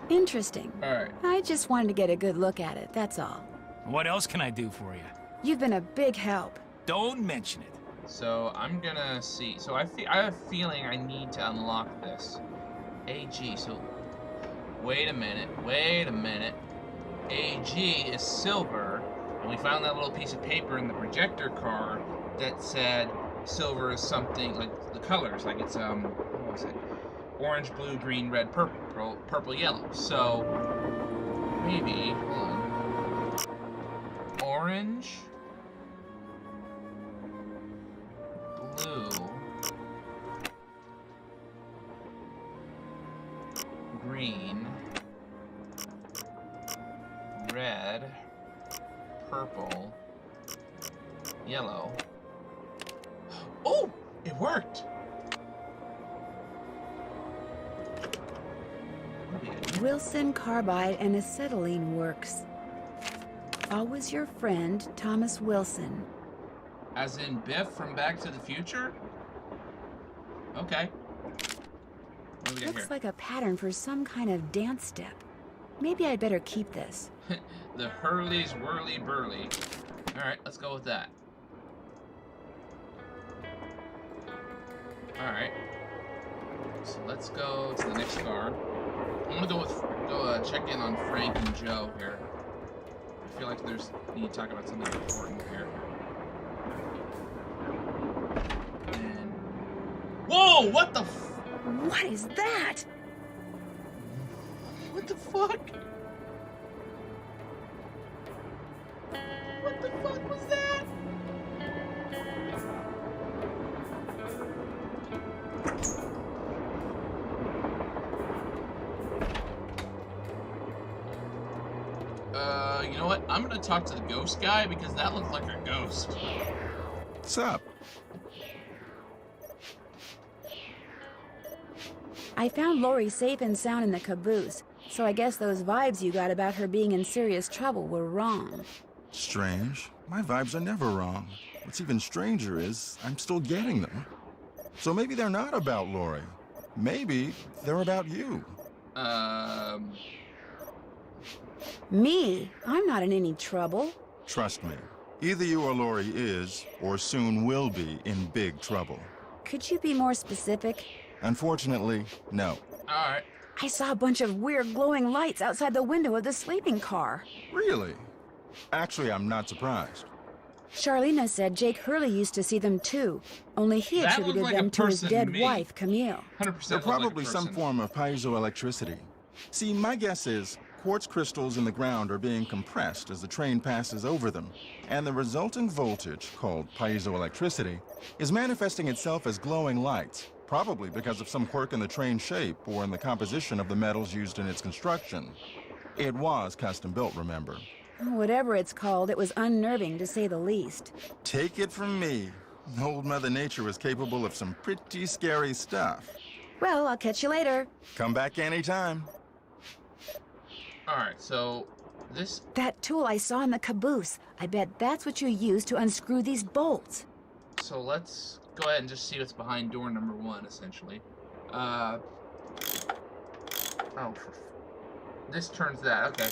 Interesting. Alright. I just wanted to get a good look at it, that's all. What else can I do for you? You've been a big help. Don't mention it. So I'm gonna see. So I have a feeling I need to unlock this. AG. So wait a minute. AG is silver, and we found that little piece of paper in the projector car that said silver is something like the colors, like it's what was it? Orange, blue, green, red, purple, yellow. So maybe hold on. Orange. Blue, green, red, purple, yellow. Oh, it worked. Wilson carbide and acetylene works. Always your friend, Thomas Wilson. As in Biff from Back to the Future? Okay. What do we got Looks here? like a pattern for some kind of dance step. Maybe I'd better keep this. The Hurley's Whirly Burly. Alright, let's go with that. Alright. So let's go to the next car. I'm gonna go check in on Frank and Joe here. I feel like we need to talk about something important here. And whoa! What the? What is that? What the fuck? What the fuck was that? You know what? I'm gonna talk to the ghost guy because that looks like a ghost. What's up? I found Lori safe and sound in the caboose, so I guess those vibes you got about her being in serious trouble were wrong. Strange. My vibes are never wrong. What's even stranger is I'm still getting them. So maybe they're not about Lori. Maybe they're about you. Me? I'm not in any trouble. Trust me. Either you or Lori is, or soon will be, in big trouble. Could you be more specific? Unfortunately, no. Alright. I saw a bunch of weird glowing lights outside the window of the sleeping car. Really? Actually, I'm not surprised. Charlena said Jake Hurley used to see them too, only he attributed them to his dead wife, Camille. 100% They're probably some form of piezoelectricity. See, my guess is quartz crystals in the ground are being compressed as the train passes over them, and the resulting voltage, called piezoelectricity, is manifesting itself as glowing lights, probably because of some quirk in the train's shape or in the composition of the metals used in its construction. It was custom built, remember? Whatever it's called, it was unnerving to say the least. Take it from me. Old Mother Nature is capable of some pretty scary stuff. Well, I'll catch you later. Come back anytime. Alright, so this... That tool I saw in the caboose. I bet that's what you use to unscrew these bolts. So let's go ahead and just see what's behind door number 1, essentially. Oh, this turns that, okay.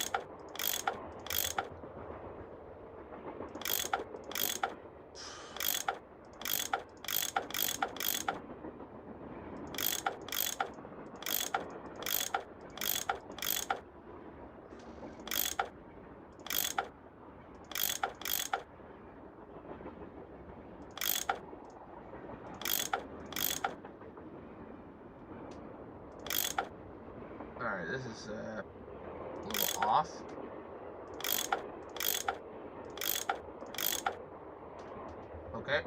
Alright, this is a little off. Okay.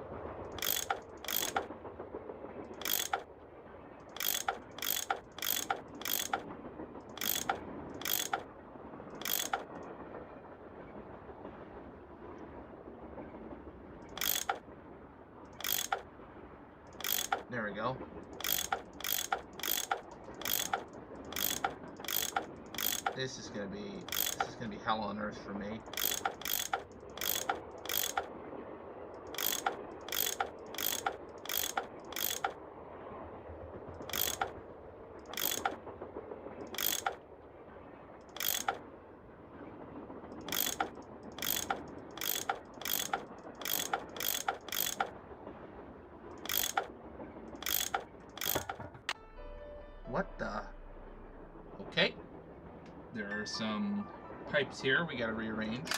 There we go. This is gonna be hell on earth for me. What the? Okay. There are some pipes here we gotta rearrange.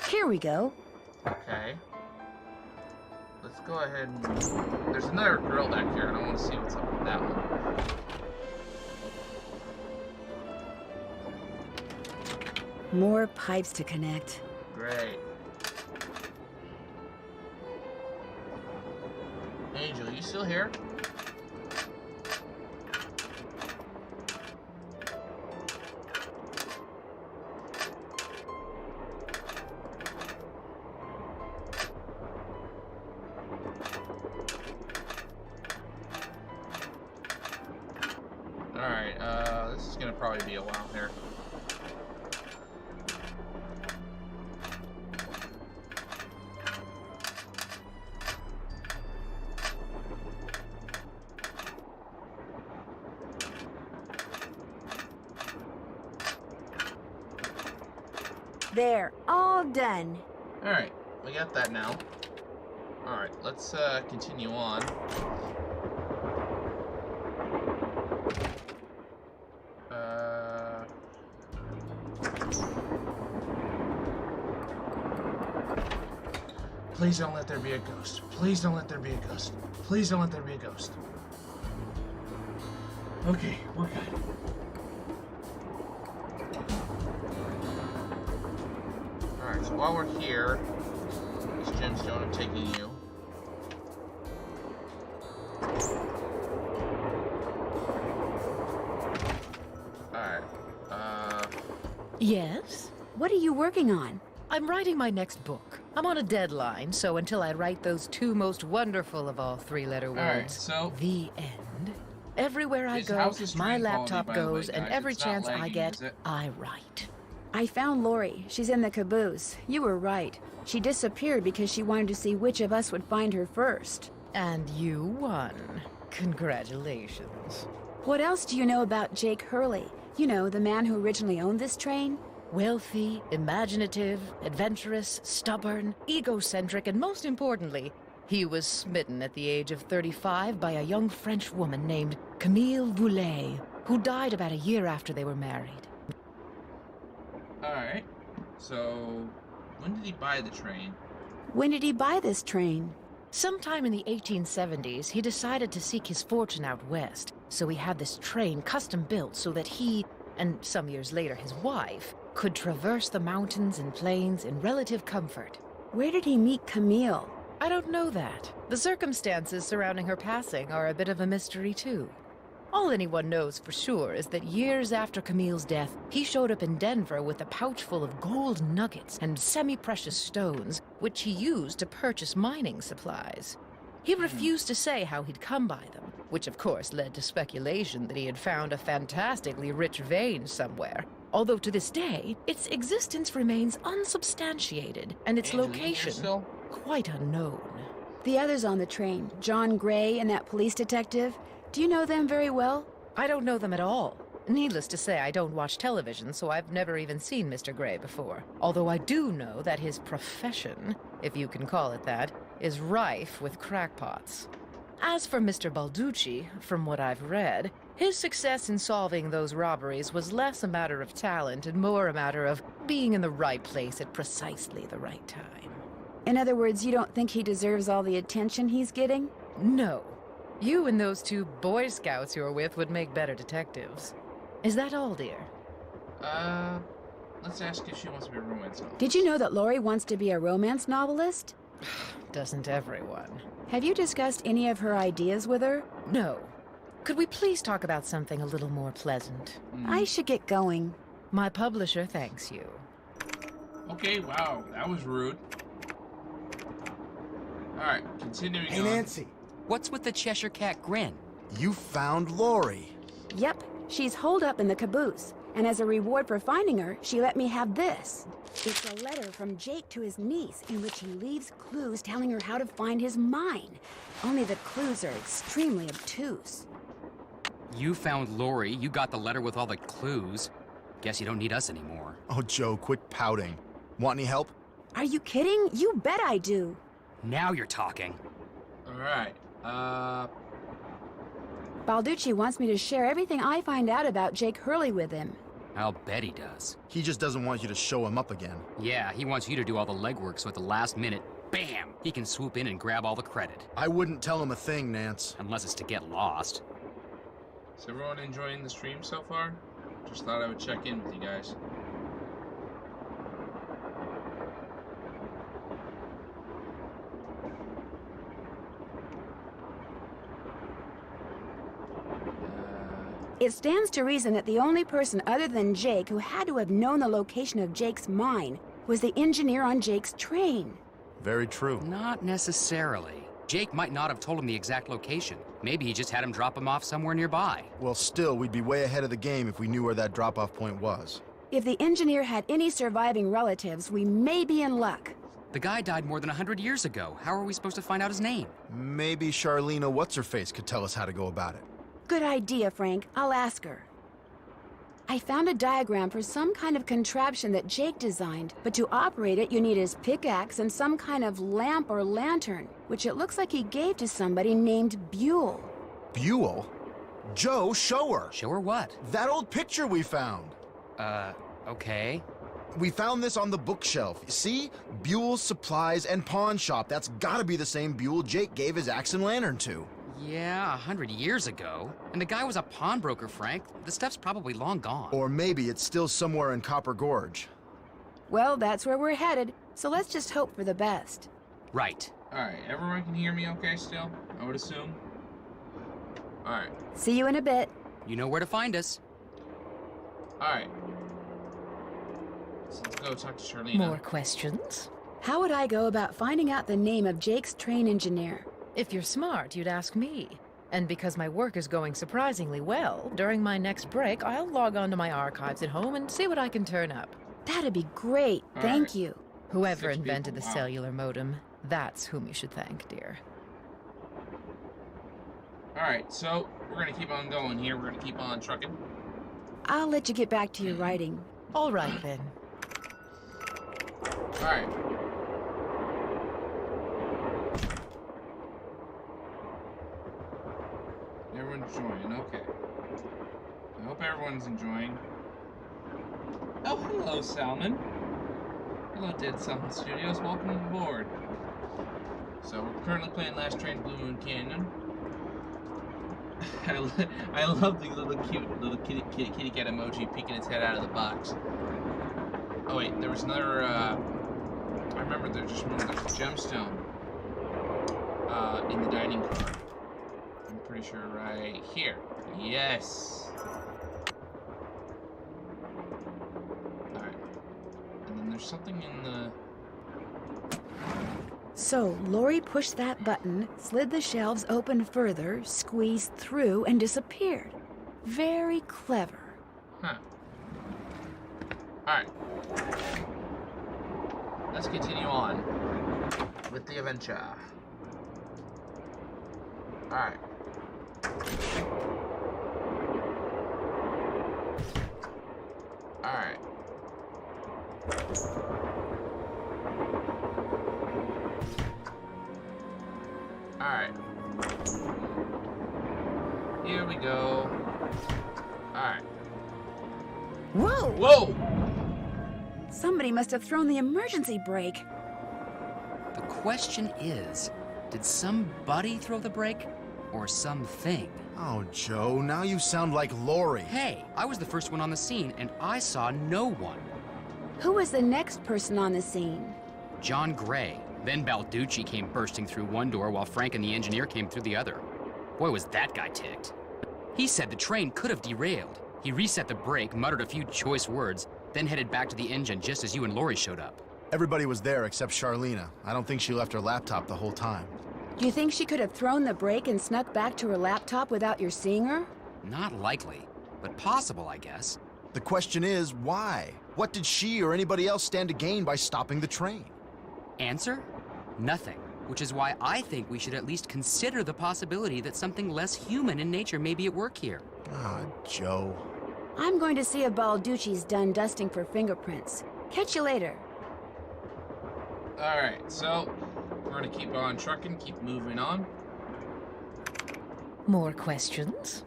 Here we go. Okay. Let's go ahead and... There's another grill back here, and I want to see what's up with that one. More pipes to connect. Great. Angel, you still here? Alright, this is gonna probably be a while here. There, all done. Alright, we got that now. Alright, let's continue on. Please don't let there be a ghost. Please don't let there be a ghost. Please don't let there be a ghost. Okay, we're good. Alright, so while we're here, this gemstone I'm taking you. Alright, Yes? What are you working on? I'm writing my next book. I'm on a deadline, so until I write those two most wonderful of all three-letter words, alright, so the end. Everywhere I go, my laptop goes, and every chance I get, I write. I found Lori. She's in the caboose. You were right. She disappeared because she wanted to see which of us would find her first. And you won. Congratulations. What else do you know about Jake Hurley? You know, the man who originally owned this train? Wealthy, imaginative, adventurous, stubborn, egocentric, and most importantly, he was smitten at the age of 35 by a young French woman named Camille Voulet, who died about a year after they were married. alright. So, when did he buy the train? When did he buy this train? Sometime in the 1870s, he decided to seek his fortune out west, so he had this train custom built so that he, and some years later his wife, could traverse the mountains and plains in relative comfort. Where did he meet Camille? I don't know that. The circumstances surrounding her passing are a bit of a mystery, too. All anyone knows for sure is that years after Camille's death, he showed up in Denver with a pouch full of gold nuggets and semi-precious stones, which he used to purchase mining supplies. He refused to say how he'd come by them, which of course led to speculation that he had found a fantastically rich vein somewhere. Although to this day, its existence remains unsubstantiated, and its location quite unknown. The others on the train, John Gray and that police detective, do you know them very well? I don't know them at all. Needless to say, I don't watch television, so I've never even seen Mr. Gray before. Although I do know that his profession, if you can call it that, is rife with crackpots. As for Mr. Balducci, from what I've read, his success in solving those robberies was less a matter of talent and more a matter of being in the right place at precisely the right time. In other words, you don't think he deserves all the attention he's getting? No. You and those two Boy Scouts you're with would make better detectives. Is that all, dear? Let's ask if she wants to be a romance novelist. Did you know that Lori wants to be a romance novelist? Doesn't everyone? Have you discussed any of her ideas with her? No. Could we please talk about something a little more pleasant? I should get going. My publisher thanks you. Okay, wow, that was rude. Alright, continuing Hey, on. Nancy. What's with the Cheshire Cat grin? You found Lori. Yep, she's holed up in the caboose. And as a reward for finding her, she let me have this. It's a letter from Jake to his niece in which he leaves clues telling her how to find his mine. Only the clues are extremely obtuse. You found Lori, you got the letter with all the clues. Guess you don't need us anymore. Oh, Joe, quit pouting. Want any help? Are you kidding? You bet I do. Now you're talking. Alright, Balducci wants me to share everything I find out about Jake Hurley with him. I'll bet he does. He just doesn't want you to show him up again. Yeah, he wants you to do all the legwork so at the last minute, bam, he can swoop in and grab all the credit. I wouldn't tell him a thing, Nance. Unless it's to get lost. is everyone enjoying the stream so far? Just thought I would check in with you guys. It stands to reason that the only person other than Jake who had to have known the location of Jake's mine was the engineer on Jake's train. Very true. Not necessarily. Jake might not have told him the exact location. Maybe he just had him drop him off somewhere nearby. Well, still, we'd be way ahead of the game if we knew where that drop-off point was. If the engineer had any surviving relatives, we may be in luck. The guy died more than 100 years ago. How are we supposed to find out his name? Maybe Charlena What's-Her-Face could tell us how to go about it. Good idea, Frank. I'll ask her. I found a diagram for some kind of contraption that Jake designed, but to operate it, you need his pickaxe and some kind of lamp or lantern, which it looks like he gave to somebody named Buell. Buell? Joe, show her. Show her what? That old picture we found. Okay. We found this on the bookshelf. See? Buell's Supplies and Pawn Shop. That's gotta be the same Buell Jake gave his axe and lantern to. Yeah, 100 years ago. And the guy was a pawnbroker, Frank. The stuff's probably long gone. Or maybe it's still somewhere in Copper Gorge. Well, that's where we're headed, so let's just hope for the best. Right. Alright, everyone can hear me okay still? I would assume. Alright. See you in a bit. You know where to find us. Alright. So let's go talk to Charlene. More questions? How would I go about finding out the name of Jake's train engineer? If you're smart, you'd ask me. And because my work is going surprisingly well, during my next break, I'll log on to my archives at home and see what I can turn up. That'd be great. Thank you. Whoever invented the cellular modem, that's whom you should thank, dear. Alright, so we're gonna keep on going here. We're gonna keep on trucking. I'll let you get back to your writing. All right, then. Alright. Everyone's enjoying, okay. I hope everyone's enjoying. Oh, hello, Salmon. Hello, Dead Salmon Studios. Welcome aboard. So, we're currently playing Last Train Blue Moon Canyon. I love the little cute little kitty cat emoji peeking its head out of the box. Oh, wait, there was another, I remember there's a gemstone in the dining car. I'm pretty sure right here. Yes. Alright. And then there's something in the... So, Lori pushed that button, slid the shelves open further, squeezed through, and disappeared. Very clever. Huh. Alright. Let's continue on with the adventure. Alright. Alright. Alright. Here we go. Alright. Whoa! Whoa! Somebody must have thrown the emergency brake. The question is, did somebody throw the brake? Or something? Oh, Joe, now you sound like Lori. Hey, I was the first one on the scene, and I saw no one. Who was the next person on the scene? John Gray. Then Balducci came bursting through one door while Frank and the engineer came through the other. Boy, was that guy ticked. He said the train could have derailed. He reset the brake, muttered a few choice words, then headed back to the engine just as you and Lori showed up. Everybody was there except Charlena. I don't think she left her laptop the whole time. Do you think she could have thrown the brake and snuck back to her laptop without your seeing her? Not likely, but possible, I guess. The question is, why? What did she or anybody else stand to gain by stopping the train? Answer? Nothing. Which is why I think we should at least consider the possibility that something less human in nature may be at work here. Ah, Joe. I'm going to see if Balducci's done dusting for fingerprints. Catch you later. Alright, so we're gonna keep on trucking, keep moving on. More questions?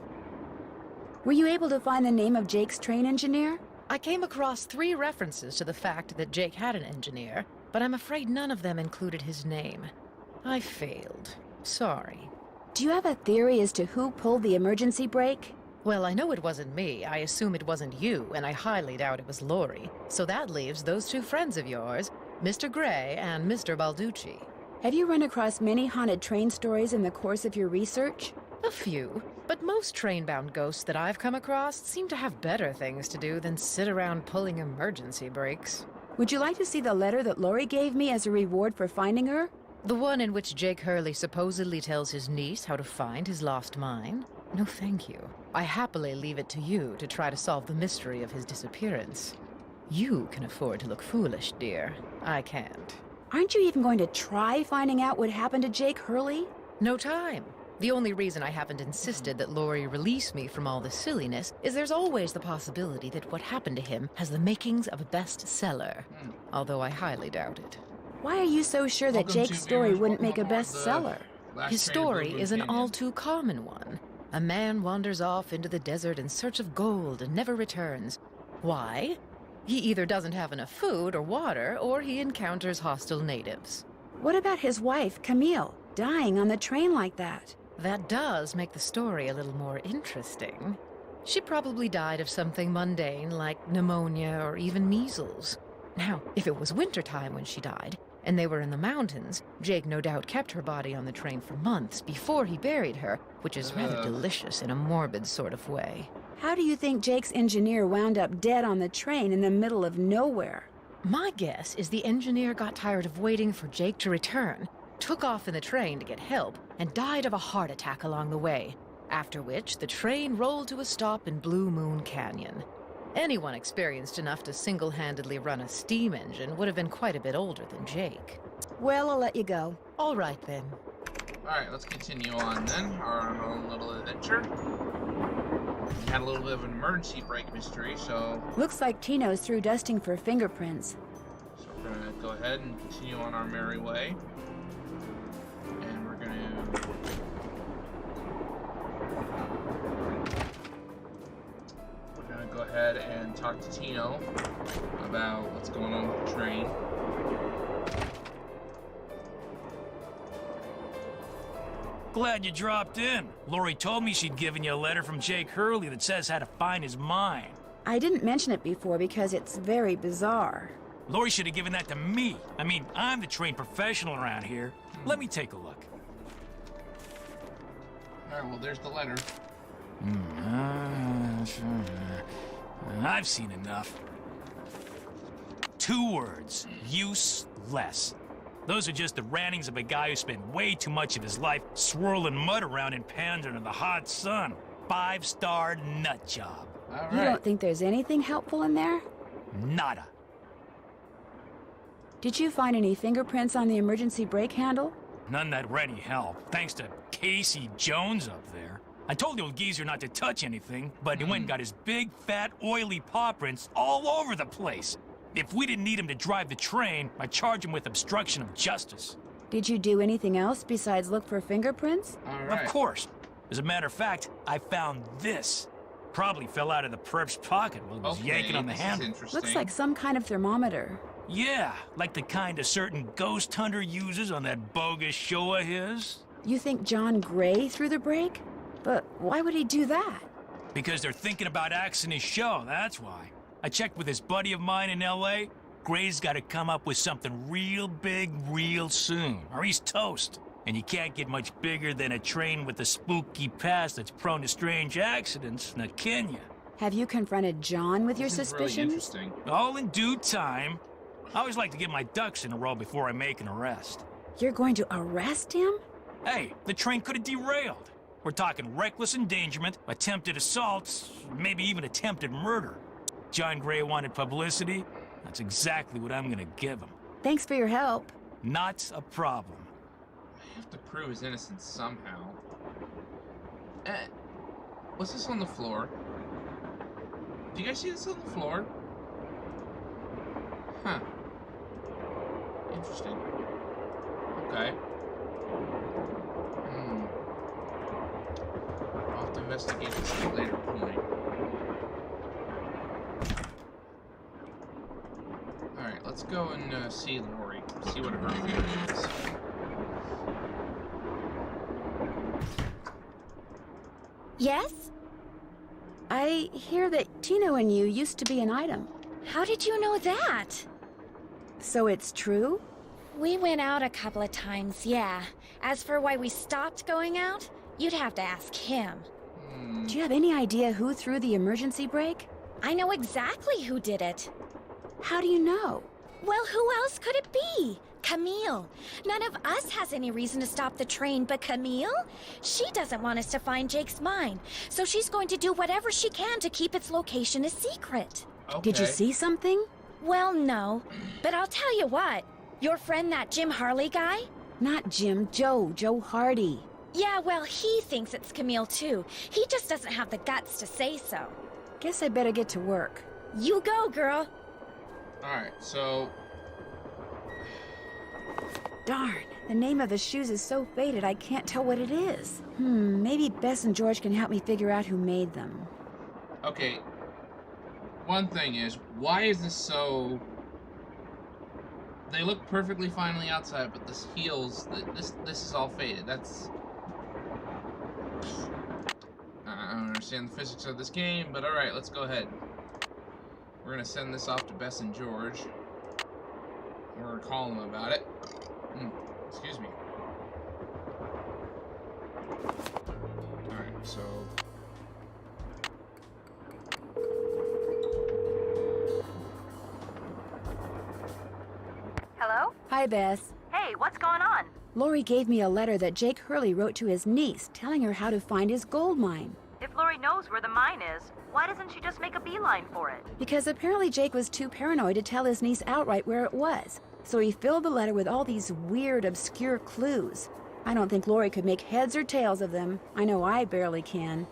Were you able to find the name of Jake's train engineer? I came across 3 references to the fact that Jake had an engineer, but I'm afraid none of them included his name. I failed. Sorry. Do you have a theory as to who pulled the emergency brake? Well, I know it wasn't me. I assume it wasn't you, and I highly doubt it was Lori. So that leaves those 2 friends of yours, Mr. Gray and Mr. Balducci. Have you run across many haunted train stories in the course of your research? A few, but most train-bound ghosts that I've come across seem to have better things to do than sit around pulling emergency brakes. Would you like to see the letter that Lori gave me as a reward for finding her? The one in which Jake Hurley supposedly tells his niece how to find his lost mine? No, thank you. I happily leave it to you to try to solve the mystery of his disappearance. You can afford to look foolish, dear. I can't. Aren't you even going to try finding out what happened to Jake Hurley? No time. The only reason I haven't insisted that Laurie release me from all this silliness is there's always the possibility that what happened to him has the makings of a bestseller, although I highly doubt it. Why are you so sure that Jake's story wouldn't make a bestseller? His story is an all-too common one. A man wanders off into the desert in search of gold and never returns. Why? He either doesn't have enough food or water, or he encounters hostile natives. What about his wife, Camille, dying on the train like that? That does make the story a little more interesting. She probably died of something mundane like pneumonia or even measles. Now, if it was wintertime when she died, and they were in the mountains, Jake no doubt kept her body on the train for months before he buried her, which is rather delicious in a morbid sort of way. How do you think Jake's engineer wound up dead on the train in the middle of nowhere? My guess is the engineer got tired of waiting for Jake to return, took off in the train to get help, and died of a heart attack along the way, after which the train rolled to a stop in Blue Moon Canyon. Anyone experienced enough to single-handedly run a steam engine would have been quite a bit older than Jake. Well, I'll let you go. All right, then. Alright, let's continue on then, our own little adventure. We had a little bit of an emergency brake mystery, so... Looks like Tino's through dusting for fingerprints. So we're gonna go ahead and continue on our merry way. And we're gonna... go ahead and talk to Tino about what's going on with the train. Glad you dropped in. Laurie told me she'd given you a letter from Jake Hurley that says how to find his mine. I didn't mention it before because it's very bizarre. Laurie should have given that to me. I mean, I'm the trained professional around here. Let me take a look. Alright, well, there's the letter. I've seen enough. 2 words. Useless. Those are just the rantings of a guy who spent way too much of his life swirling mud around in pans under the hot sun. 5-star nut job. All right. You don't think there's anything helpful in there? Nada. Did you find any fingerprints on the emergency brake handle? None that were any help, thanks to Casey Jones up there. I told the old geezer not to touch anything, but he went and got his big, fat, oily paw prints all over the place. If we didn't need him to drive the train, I'd charge him with obstruction of justice. Did you do anything else besides look for fingerprints? All right. Of course. As a matter of fact, I found this. Probably fell out of the perp's pocket while he was yanking on the handle. Looks like some kind of thermometer. Yeah, like the kind a certain ghost hunter uses on that bogus show of his. You think John Gray threw the brake? But why would he do that? Because they're thinking about axing his show, that's why. I checked with this buddy of mine in L.A. Gray's got to come up with something real big real soon, or he's toast. And you can't get much bigger than a train with a spooky past that's prone to strange accidents, now can you? Have you confronted John with your This is suspicions? really interesting. All in due time. I always like to get my ducks in a row before I make an arrest. You're going to arrest him? Hey, the train could have derailed. We're talking reckless endangerment, attempted assaults, maybe even attempted murder. John Gray wanted publicity. That's exactly what I'm gonna give him. Thanks for your help. Not a problem. I have to prove his innocence somehow. What's this on the floor? Do you guys see this on the floor? Huh. Interesting. Okay. I'll have to investigate this at a later point. Alright, let's go and see Laurie. See what her feeling is. Yes? I hear that Tino and you used to be an item. How did you know that? So it's true? We went out a couple of times, yeah. As for why we stopped going out, you'd have to ask him. Do you have any idea who threw the emergency brake? I know exactly who did it. How do you know? Well, who else could it be? Camille. None of us has any reason to stop the train but Camille. She doesn't want us to find Jake's mine, so she's going to do whatever she can to keep its location a secret. Okay. Did you see something? Well, no. But I'll tell you what. Your friend, that Jim Harley guy? Not Jim, Joe Hardy. Yeah, well, he thinks it's Camille, too. He just doesn't have the guts to say so. Guess I better get to work. You go, girl. Alright, so... Darn, the name of the shoes is so faded I can't tell what it is. Maybe Bess and George can help me figure out who made them. Okay, one thing is, why is this so... They look perfectly fine on the outside, but this heels, this is all faded. That's... I don't understand the physics of this game, but alright, let's go ahead. We're gonna send this off to Bess and George. We're gonna call them about it. Excuse me. Alright, so... Hello? Hi, Bess. Hey, what's going on? Lori gave me a letter that Jake Hurley wrote to his niece, telling her how to find his gold mine. If Lori knows where the mine is, why doesn't she just make a beeline for it? Because apparently Jake was too paranoid to tell his niece outright where it was. So he filled the letter with all these weird, obscure clues. I don't think Lori could make heads or tails of them. I know I barely can.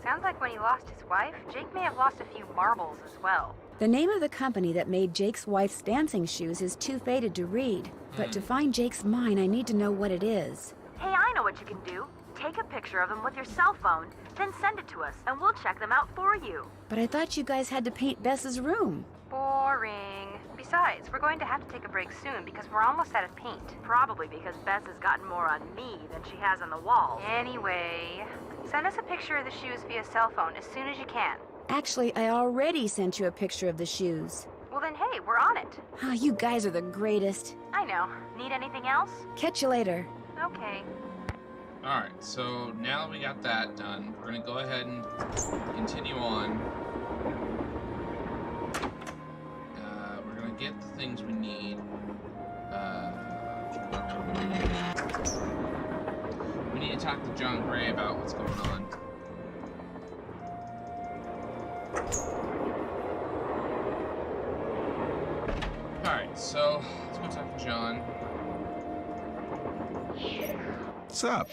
Sounds like when he lost his wife, Jake may have lost a few marbles as well. The name of the company that made Jake's wife's dancing shoes is too faded to read. But to find Jake's mine, I need to know what it is. Hey, I know what you can do. Take a picture of them with your cell phone, then send it to us, and we'll check them out for you. But I thought you guys had to paint Bess's room. Boring. Besides, we're going to have to take a break soon because we're almost out of paint. Probably because Bess has gotten more on me than she has on the walls. Anyway, send us a picture of the shoes via cell phone as soon as you can. Actually, I already sent you a picture of the shoes. Well then, hey, we're on it. Ah, you guys are the greatest. I know. Need anything else? Catch you later. Okay. Alright, so now that we got that done, we're gonna go ahead and continue on. We're gonna get the things we need. We need to talk to John Gray about what's going on. Alright, so let's go talk to John. What's up?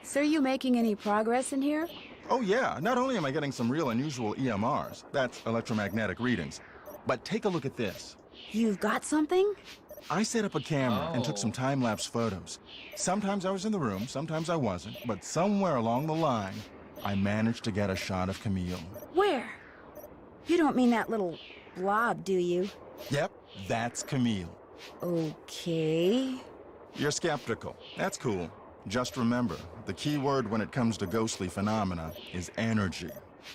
So are you making any progress in here? Oh yeah, not only am I getting some real unusual EMRs, that's electromagnetic readings, but take a look at this. You've got something? I set up a camera and took some time-lapse photos. Sometimes I was in the room, sometimes I wasn't, but somewhere along the line, I managed to get a shot of Camille. Where? You don't mean that little blob, do you? Yep, that's Camille. Okay. You're skeptical. That's cool. Just remember, the key word when it comes to ghostly phenomena is energy.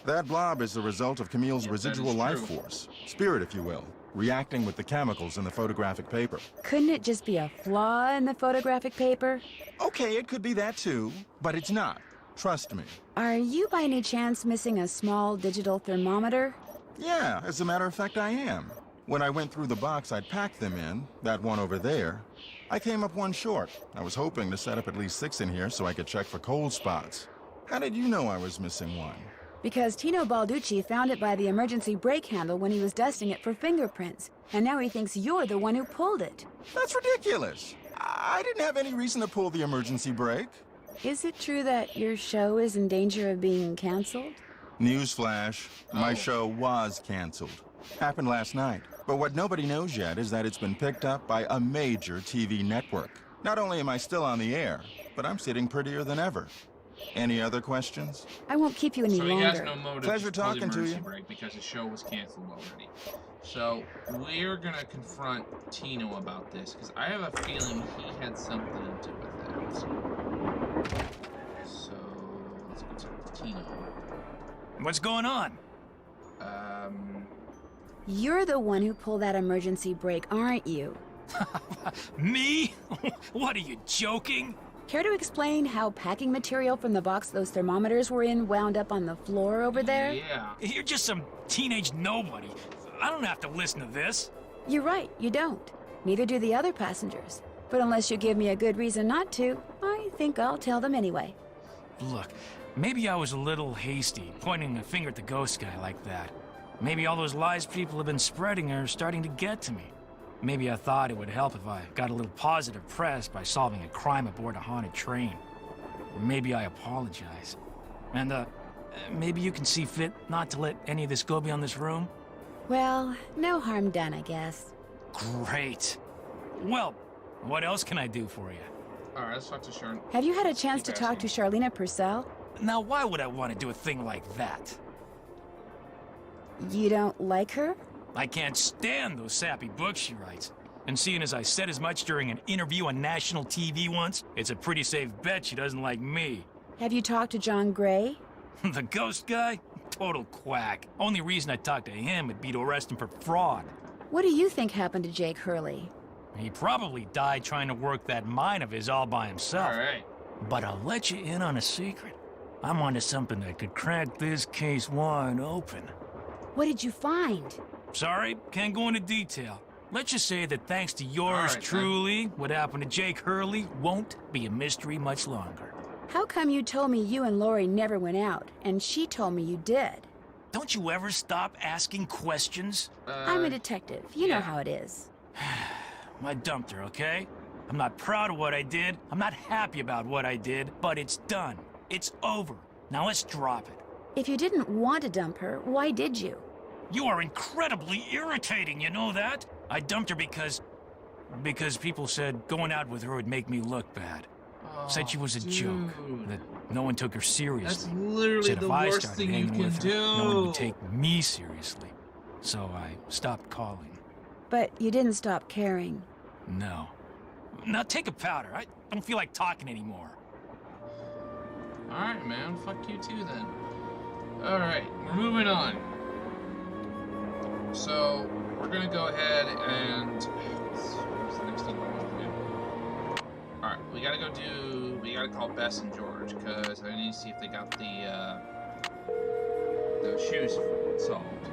That blob is the result of Camille's residual life force, spirit if you will, reacting with the chemicals in the photographic paper. Couldn't it just be a flaw in the photographic paper? Okay, it could be that too, but it's not. Trust me. Are you by any chance missing a small digital thermometer? Yeah, as a matter of fact, I am. When I went through the box I'd packed them in, that one over there, I came up one short. I was hoping to set up at least 6 in here so I could check for cold spots. How did you know I was missing one? Because Tino Balducci found it by the emergency brake handle when he was dusting it for fingerprints. And now he thinks you're the one who pulled it. That's ridiculous. I didn't have any reason to pull the emergency brake. Is it true that your show is in danger of being canceled? Newsflash, my show was canceled. Happened last night. But what nobody knows yet is that it's been picked up by a major TV network. Not only am I still on the air, but I'm sitting prettier than ever. Any other questions? I won't keep you any longer. So he has no motive Pleasure to pull the talking to emergency you. break because his show was canceled already. So we're gonna confront Tino about this because I have a feeling he had something to do with it. So let's go talk to Tino. What's going on? You're the one who pulled that emergency brake, aren't you? Me? What, are you joking? Care to explain how packing material from the box those thermometers were in wound up on the floor over there? Yeah. You're just some teenage nobody. I don't have to listen to this. You're right, you don't. Neither do the other passengers. But unless you give me a good reason not to, I think I'll tell them anyway. Look, maybe I was a little hasty, pointing a finger at the ghost guy like that. Maybe all those lies people have been spreading are starting to get to me. Maybe I thought it would help if I got a little positive press by solving a crime aboard a haunted train. maybe I apologize. And, maybe you can see fit not to let any of this go beyond this room? Well, no harm done, I guess. Great. Well, what else can I do for you? Alright, let's talk to Sharon. Have you had a chance to talk to Charlena Purcell? Now, why would I want to do a thing like that? You don't like her? I can't stand those sappy books she writes. And seeing as I said as much during an interview on national TV once, it's a pretty safe bet she doesn't like me. Have you talked to John Gray? The ghost guy? Total quack. Only reason I talked to him would be to arrest him for fraud. What do you think happened to Jake Hurley? He probably died trying to work that mine of his all by himself. Alright. But I'll let you in on a secret. I'm onto something that could crack this case wide open. What did you find? Sorry, can't go into detail. Let's just say that thanks to yours truly, what happened to Jake Hurley won't be a mystery much longer. How come you told me you and Lori never went out, and she told me you did? Don't you ever stop asking questions? I'm a detective. You know how it is. I dumped her, okay? I'm not proud of what I did. I'm not happy about what I did, but it's done. It's over. Now let's drop it. If you didn't want to dump her, why did you? You are incredibly irritating, you know that? I dumped her because people said going out with her would make me look bad. Said she was a joke, that no one took her seriously. That's literally said the if I worst started thing you hanging can with her, do. no one would take me seriously. So I stopped calling. But you didn't stop caring. No. Now take a powder. I don't feel like talking anymore. Alright, man. Fuck you too, then. Alright, we're moving on. So, we're gonna go ahead and... What's the next thing we want to do? Alright, we gotta call Bess and George, because I need to see if they got the shoes solved.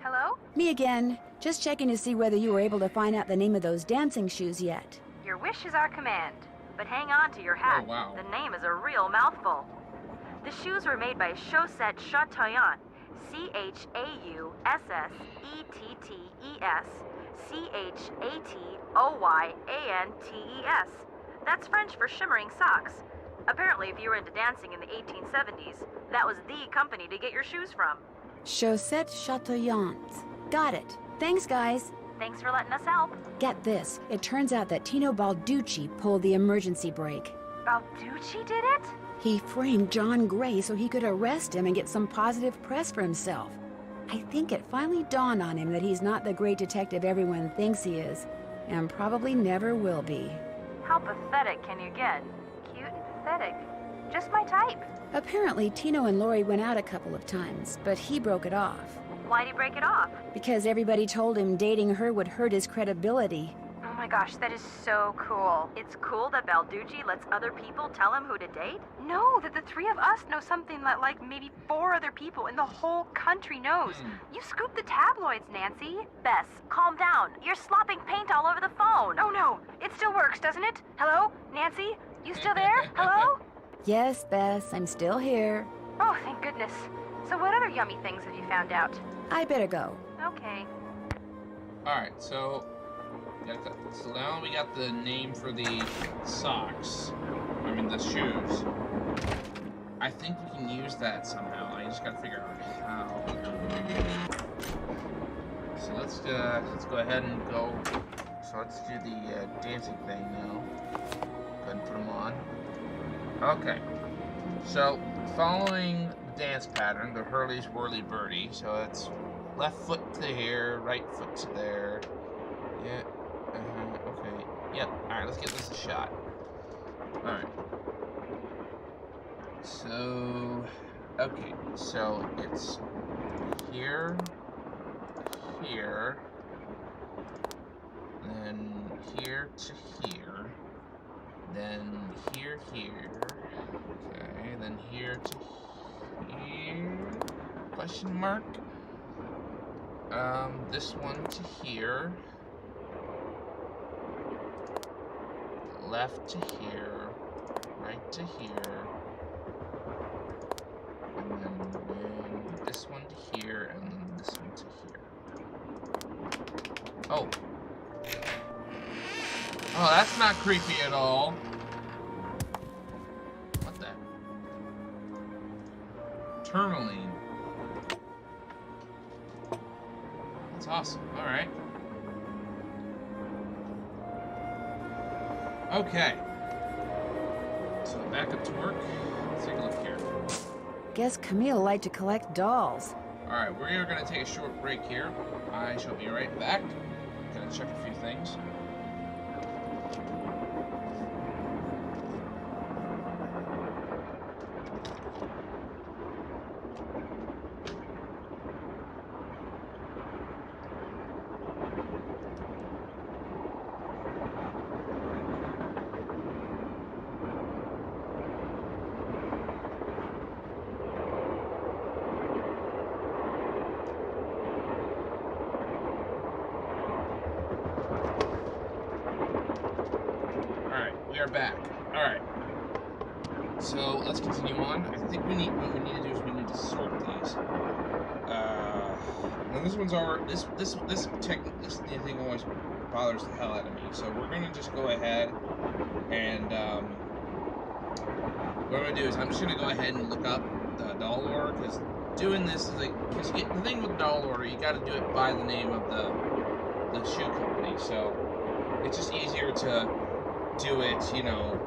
Hello? Me again. Just checking to see whether you were able to find out the name of those dancing shoes yet. Your wish is our command. But hang on to your hat. Oh, wow. The name is a real mouthful. The shoes were made by Chaussette Chateauyantes. Chaussetoyantes. That's French for shimmering socks. Apparently, if you were into dancing in the 1870s, that was the company to get your shoes from. Chaussette Chateauyantes. Got it. Thanks, guys. Thanks for letting us help. Get this. It turns out that Tino Balducci pulled the emergency brake. Balducci did it? He framed John Gray so he could arrest him and get some positive press for himself. I think it finally dawned on him that he's not the great detective everyone thinks he is, and probably never will be. How pathetic can you get? Cute and pathetic. Just my type. Apparently, Tino and Lori went out a couple of times, but he broke it off. Why'd he break it off? Because everybody told him dating her would hurt his credibility. Oh my gosh, that is so cool. It's cool that Balducci lets other people tell him who to date? No, that the three of us know something that like maybe 4 other people in the whole country knows. You scooped the tabloids, Nancy. Bess, calm down. You're slopping paint all over the phone. Oh no, it still works, doesn't it? Hello? Nancy? You still there? Hello? Yes, Bess, I'm still here. Oh, thank goodness. So what other yummy things have you found out? I better go. Okay. Alright, so now we got the name for the socks. I mean the shoes. I think we can use that somehow. I just gotta figure out how. So let's go ahead and go. So let's do the dancing thing now. Go ahead and put them on. Okay. So following the dance pattern, the Hurley's Whirly Birdie. So it's left foot to here, right foot to there. Yeah. Okay. Yep. Alright, let's give this a shot. Alright. So... Okay, so it's here, here, then here to here, then here, okay, then here to here, question mark, this one to here, left to here, right to here, and then this one to here, and then this one to here. Oh. Oh, that's not creepy at all. tourmaline. That's awesome. All right. Okay. So back up to work. Let's take a look here. Guess Camille liked to collect dolls. All right, we are going to take a short break here. I shall be right back. Gonna check a few things. We are back. All right. So let's continue on. I think what we need to do is we need to sort these. Now this one's already this thing always bothers the hell out of me. So we're gonna just go ahead and what I'm gonna do is I'm just gonna go ahead and look up the doll order, because doing this is like, because the thing with doll order, you got to do it by the name of the shoe company. So it's just easier to do it, you know,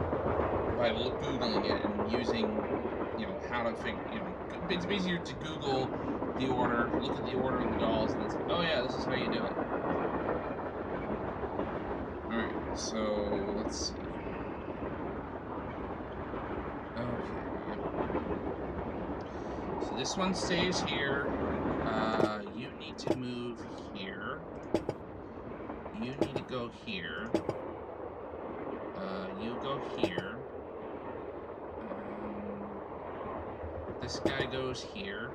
by Googling it and using, you know, how to figure, you know, it's easier to Google the order, look at the order of the dolls, and it's like, oh yeah, this is how you do it. Alright, so, let's see. Okay, yep. So this one stays here. You need to move here. You need to go here. You go here. This guy goes here.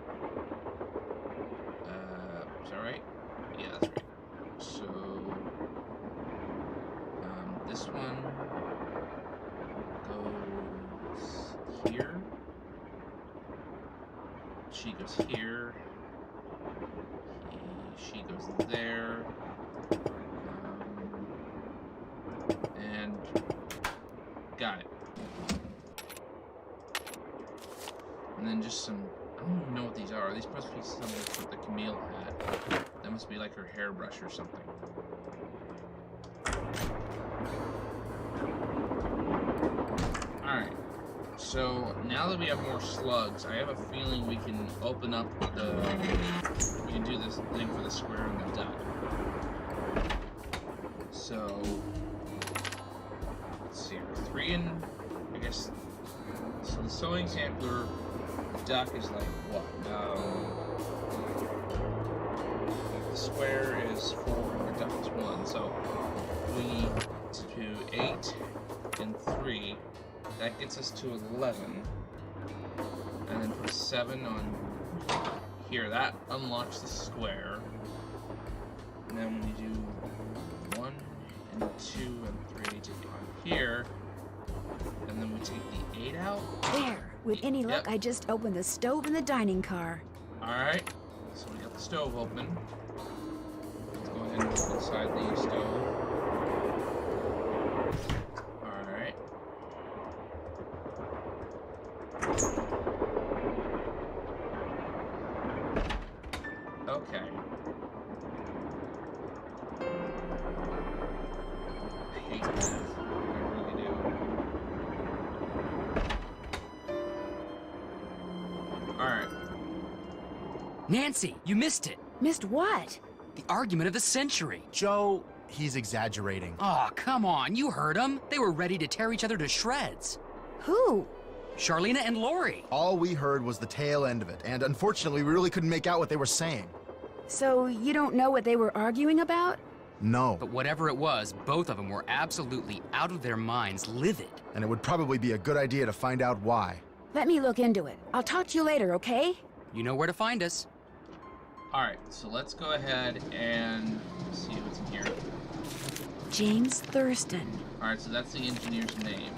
Is that right? Yeah, that's right. So, this one goes here. She goes here. She goes there. And got it. And then just some, I don't even know what these are. These must be something for the Camille hat. That must be like her hairbrush or something. Alright. So, now that we have more slugs, I have a feeling we can open up the, we can do this thing for the square and the duck. So, let's see, 3 and, I guess, so the sewing sampler, the duck is like, what, the square is 4 and the duck is 1, so we do 8 and 3, that gets us to 11, and then put a 7 on here, that unlocks the square, and then when you do 1 and 2 and 3 to on here, and then we take the 8 out. There, with any luck, I just opened the stove in the dining car. Alright, so we got the stove open. Let's go ahead and look inside the stove. Alright. Okay. I hate that. I really do. Alright. Nancy, you missed it. Missed what? The argument of the century. Joe, he's exaggerating. Aw, oh, come on. You heard them. They were ready to tear each other to shreds. Who? Charlena and Lori. All we heard was the tail end of it, and unfortunately, we really couldn't make out what they were saying. So you don't know what they were arguing about? No. But whatever it was, both of them were absolutely out of their minds, livid. And it would probably be a good idea to find out why. Let me look into it. I'll talk to you later, okay? You know where to find us. Alright, so let's go ahead and see what's in here. James Thurston. Alright, so that's the engineer's name.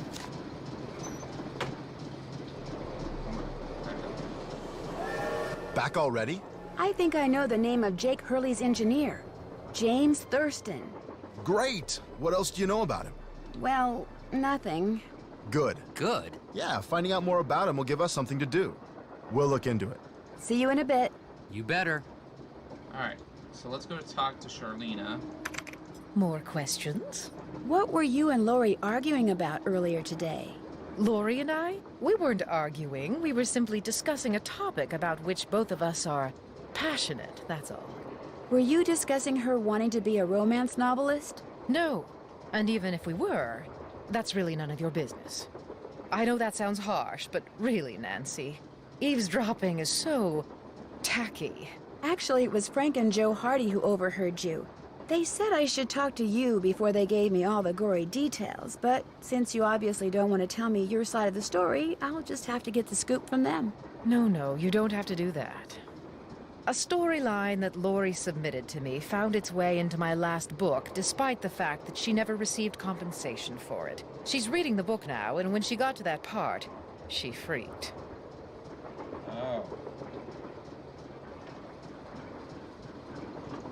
Back already? I think I know the name of Jake Hurley's engineer. James Thurston. Great! What else do you know about him? Well, nothing. Good. Good? Yeah, finding out more about him will give us something to do. We'll look into it. See you in a bit. You better. Alright, so let's go talk to Charlena. More questions? What were you and Lori arguing about earlier today? Lori and I? We weren't arguing. We were simply discussing a topic about which both of us are passionate, that's all. Were you discussing her wanting to be a romance novelist? No. And even if we were, that's really none of your business. I know that sounds harsh, but really, Nancy, eavesdropping is so tacky. Actually, it was Frank and Joe Hardy who overheard you. They said I should talk to you before they gave me all the gory details, but since you obviously don't want to tell me your side of the story, I'll just have to get the scoop from them. No, you don't have to do that. A storyline that Lori submitted to me found its way into my last book, despite the fact that she never received compensation for it. She's reading the book now, and when she got to that part, she freaked. Oh.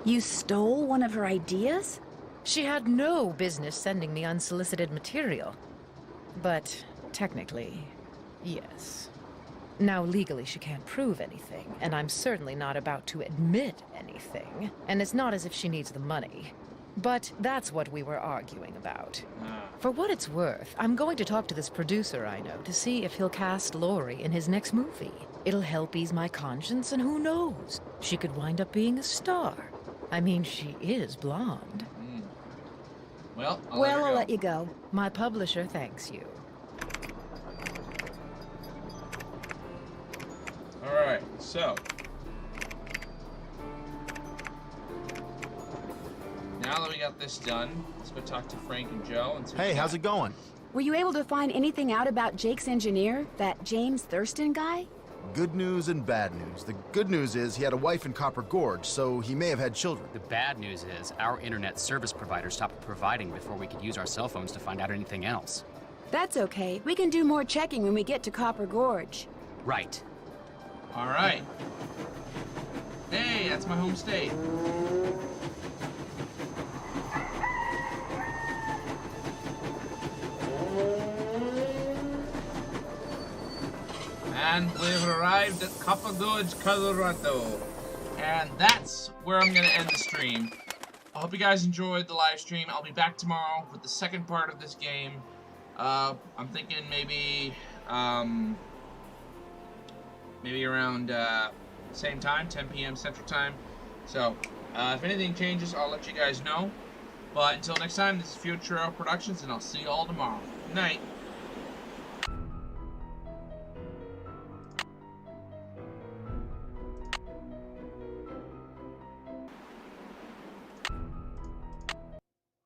You stole one of her ideas? She had no business sending me unsolicited material. But technically, yes. Now, legally, she can't prove anything, and I'm certainly not about to admit anything. And it's not as if she needs the money. But that's what we were arguing about. For what it's worth, I'm going to talk to this producer I know to see if he'll cast Lori in his next movie. It'll help ease my conscience, and who knows? She could wind up being a star. I mean, she is blonde. Well, I'll let you go. My publisher thanks you. Alright, so. Now that we got this done, let's go talk to Frank and Joe and see. Hey, how's it going? Were you able to find anything out about Jake's engineer, that James Thurston guy? Good news and bad news. The good news is he had a wife in Copper Gorge, so he may have had children. The bad news is our internet service provider stopped providing before we could use our cell phones to find out anything else. That's okay. We can do more checking when we get to Copper Gorge. Right. Alright. Hey, that's my home state. And we've arrived at Copper Gorge, Colorado. And that's where I'm going to end the stream. I hope you guys enjoyed the live stream. I'll be back tomorrow with the second part of this game. I'm thinking maybe around same time, 10 p.m. Central Time. So, if anything changes, I'll let you guys know. But until next time, this is FutureRail Productions, and I'll see you all tomorrow. Good night.